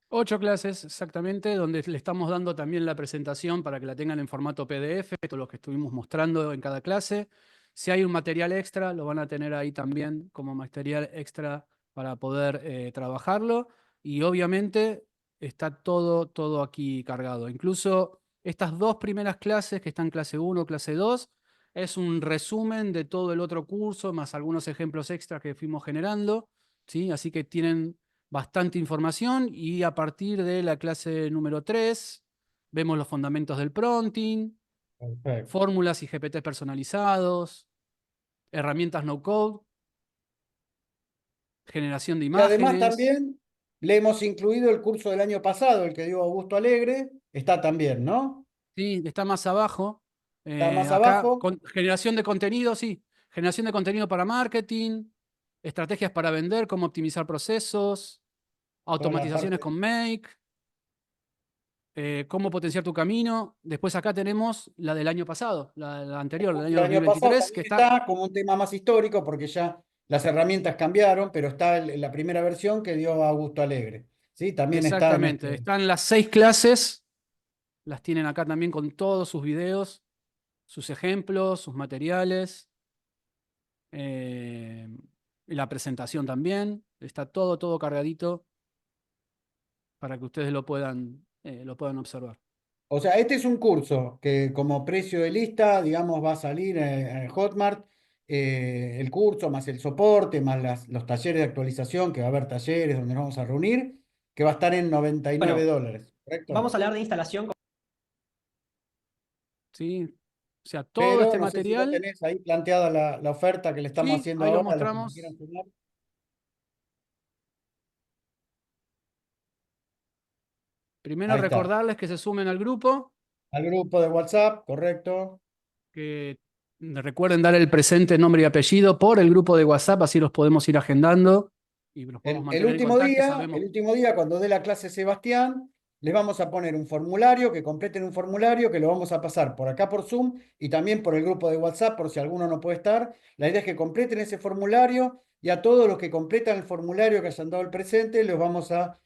8 clases exactamente, donde le estamos dando también la presentación para que la tengan en formato PDF, todo lo que estuvimos mostrando en cada clase. Si hay un material extra, lo van a tener ahí también como material extra para poder trabajarlo. Y obviamente está todo aquí cargado. Incluso estas 2 primeras clases, que están clase 1, clase 2, es un resumen de todo el otro curso, más algunos ejemplos extra que fuimos generando, ¿sí? Así que tienen bastante información, y a partir de la clase número 3 vemos los fundamentos del prompting, Perfecto. fórmulas y GPT personalizados, herramientas no-code, generación de Y además imágenes. también le hemos incluido el curso del año pasado, el que dio Augusto Alegre, está también, ¿no? Sí, está más abajo. Está más Acá, abajo. generación de contenido, sí. Generación de contenido para marketing, estrategias para vender, cómo optimizar procesos, Toda la automatizaciones parte. con Make, cómo potenciar tu camino. Después acá tenemos la del año pasado, la anterior, del año El año pasado 2023, que también está como un tema más histórico, porque ya las herramientas cambiaron, pero está la primera versión que dio Augusto Alegre. ¿Sí? También está en exactamente. este. Están las 6 clases, las tienen acá también con todos sus videos, sus ejemplos, sus materiales, y la presentación también. Está todo cargadito para que ustedes lo puedan observar. O sea, este es un curso que como precio de lista, digamos, va a salir en Hotmart, el curso más el soporte, más los talleres de actualización, que va a haber talleres donde nos vamos a reunir, que va a estar en $99, ¿correcto? Vamos a hablar de instalación. ¿Sí? O sea, todo Pero este no sé si vos material. tenés ahí planteada la oferta que le estamos Sí, haciendo ahí lo ahora a los que mostramos. quieran sumar. Primero Ahí está. recordarles que se sumen al grupo, Al grupo de WhatsApp, correcto. que recuerden dar el presente, nombre y apellido por el grupo de WhatsApp, así los podemos ir agendando y los podemos El mantener en contacto. el último día, cuando dé la clase Sebastián, les vamos a poner un formulario, que completen un formulario que lo vamos a pasar por acá por Zoom y también por el grupo de WhatsApp, por si alguno no puede estar. La idea es que completen ese formulario, y a todos los que completan el formulario que hayan dado el presente, los vamos a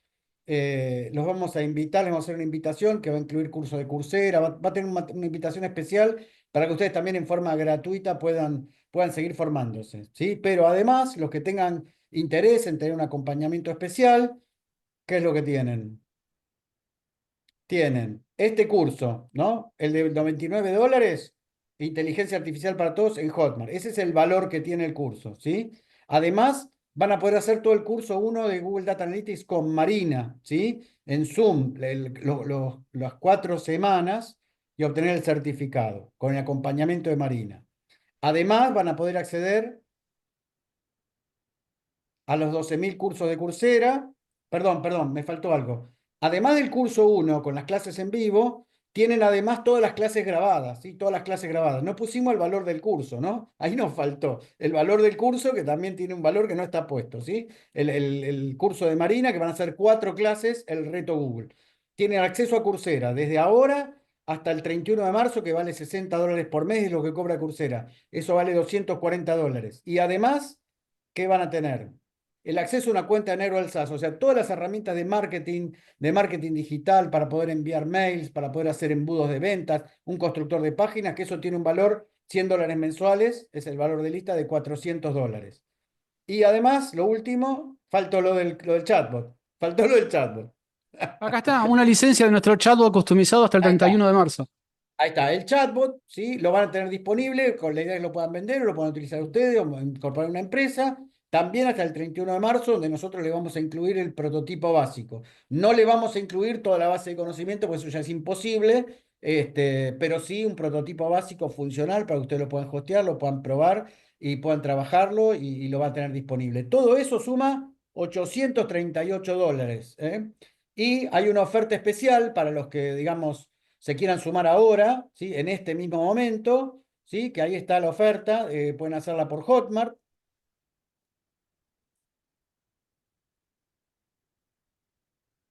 invitar, les vamos a hacer una invitación que va a incluir curso de Coursera, va a tener una invitación especial para que ustedes también en forma gratuita puedan seguir formándose, ¿sí? Pero además, los que tengan interés en tener un acompañamiento especial, ¿qué es lo que tienen? Tienen este curso, ¿no? El de $99, Inteligencia Artificial para Todos en Hotmart. Ese es el valor que tiene el curso, ¿sí? Además, van a poder hacer todo el curso 1 de Google Data Analytics con Marina, ¿sí? En Zoom, las 4 semanas, y obtener el certificado con el acompañamiento de Marina. Además, van a poder acceder a los 12.000 cursos de Coursera. Perdón, me faltó algo. Además del curso 1 con las clases en vivo, tienen además todas las clases grabadas, ¿sí? Todas las clases grabadas. No pusimos el valor del curso, ¿no? Ahí nos faltó el valor del curso, que también tiene un valor que no está puesto, ¿sí? El curso de Marina, que van a ser 4 clases, el reto Google. Tienen acceso a Coursera desde ahora hasta el 31 de marzo, que vale $60 por mes, es lo que cobra Coursera. Eso vale $240. Y además, ¿qué van a tener? El acceso a una cuenta de Negro Alsace, o sea, todas las herramientas de marketing digital para poder enviar mails, para poder hacer embudos de ventas, un constructor de páginas, que eso tiene un valor, $100 mensuales, es el valor de lista de $400. Y además, lo último, faltó lo del chatbot. Faltó lo del chatbot. Acá está, una licencia de nuestro chatbot customizado hasta el 31 de marzo. Ahí está, el chatbot, ¿sí? Lo van a tener disponible, con la idea de que lo puedan vender o lo puedan utilizar ustedes o incorporar a una empresa. también hasta el 31 de marzo, donde nosotros le vamos a incluir el prototipo básico. No le vamos a incluir toda la base de conocimiento, porque eso ya es imposible, pero sí un prototipo básico funcional para que ustedes lo puedan hostear, lo puedan probar y puedan trabajarlo y lo va a tener disponible. Todo eso suma $838, ¿eh? Y hay una oferta especial para los que, digamos, se quieran sumar ahora, ¿sí? En este mismo momento, ¿sí? Que ahí está la oferta, pueden hacerla por Hotmart.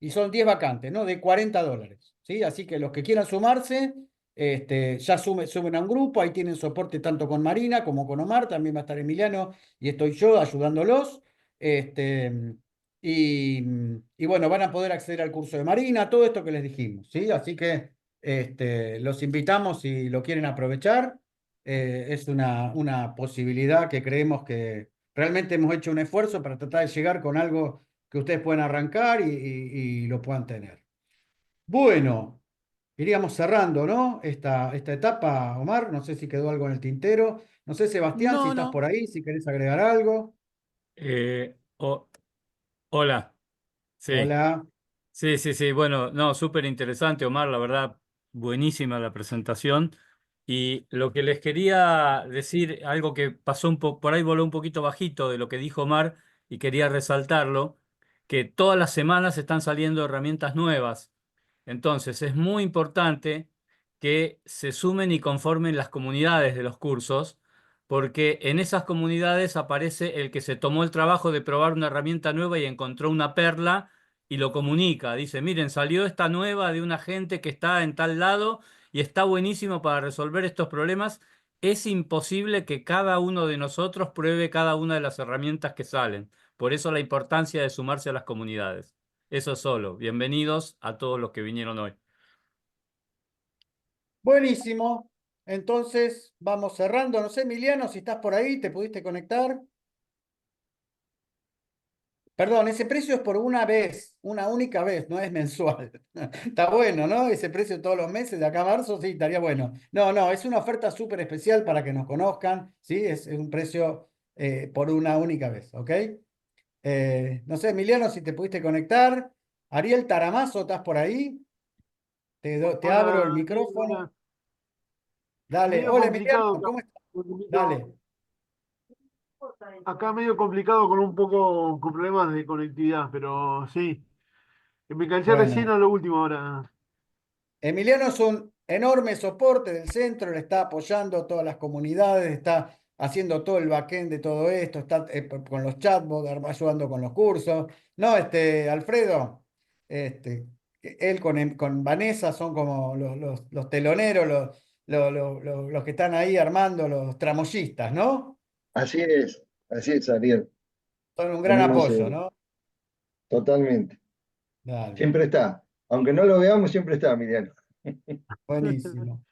Y son 10 vacantes, ¿no? De $40, ¿sí? Así que los que quieran sumarse, ya suben a un grupo, ahí tienen soporte tanto con Marina como con Omar, también va a estar Emiliano y estoy yo ayudándolos. Este, y bueno, van a poder acceder al curso de Marina, todo esto que les dijimos, ¿sí? Así que los invitamos si lo quieren aprovechar. Es una posibilidad que creemos que realmente hemos hecho un esfuerzo para tratar de llegar con algo que ustedes puedan arrancar y lo puedan tener. Bueno, iríamos cerrando, ¿no? Esta etapa, Omar, no sé si quedó algo en el tintero. No sé, Sebastián, si No, estás no. por ahí, si querés agregar algo. Hola, sí. Hola. Sí. Bueno, no, súper interesante, Omar, la verdad, buenísima la presentación. Y lo que les quería decir, algo que pasó por ahí voló un poquito bajito de lo que dijo Omar y quería resaltarlo, que todas las semanas están saliendo herramientas nuevas. Entonces, es muy importante que se sumen y conformen las comunidades de los cursos, porque en esas comunidades aparece el que se tomó el trabajo de probar una herramienta nueva y encontró una perla y lo comunica. Dice, miren, salió esta nueva de una gente que está en tal lado y está buenísimo para resolver estos problemas. Es imposible que cada uno de nosotros pruebe cada una de las herramientas que salen. Por eso la importancia de sumarse a las comunidades. Eso solo. Bienvenidos a todos los que vinieron hoy. Buenísimo. Entonces, vamos cerrando. No sé, Emiliano, si estás por ahí, ¿te pudiste conectar? Perdón, ese precio es por una vez, una única vez, no es mensual. Está bueno, ¿no? Ese precio todos los meses de acá a marzo, sí, estaría bueno. No, es una oferta súper especial para que nos conozcan, ¿sí? Es un precio por una única vez, ¿ok? No sé, Emiliano, si te pudiste conectar. Ariel Taramazo, ¿estás por ahí? Te abro el Hola, micrófono. hola. Dale, Medio hola Emiliano, complicado, ¿cómo estás? un poquito- Dale. acá medio complicado con un poco con problemas de conectividad, pero sí. Me cansé recién Bueno. a lo último ahora. Emiliano es un enorme soporte del centro, le está apoyando a todas las comunidades, está haciendo todo el backend de todo esto, está con los chatbots, ayudando con los cursos. No, Alfredo, él con Vanessa son como los teloneros, los que están ahí armando, los tramoyistas, ¿no? Así es, Ariel. Son un gran Tenemos, apoyo, ¿no? totalmente. Dale, Siempre está. Aunque no lo veamos, siempre está, Miriam. buenísimo.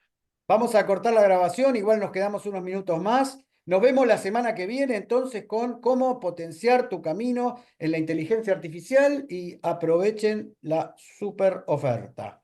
Vamos a cortar la grabación, igual nos quedamos unos minutos más. Nos vemos la semana que viene entonces con cómo potenciar tu camino en la inteligencia artificial y aprovechen la super oferta.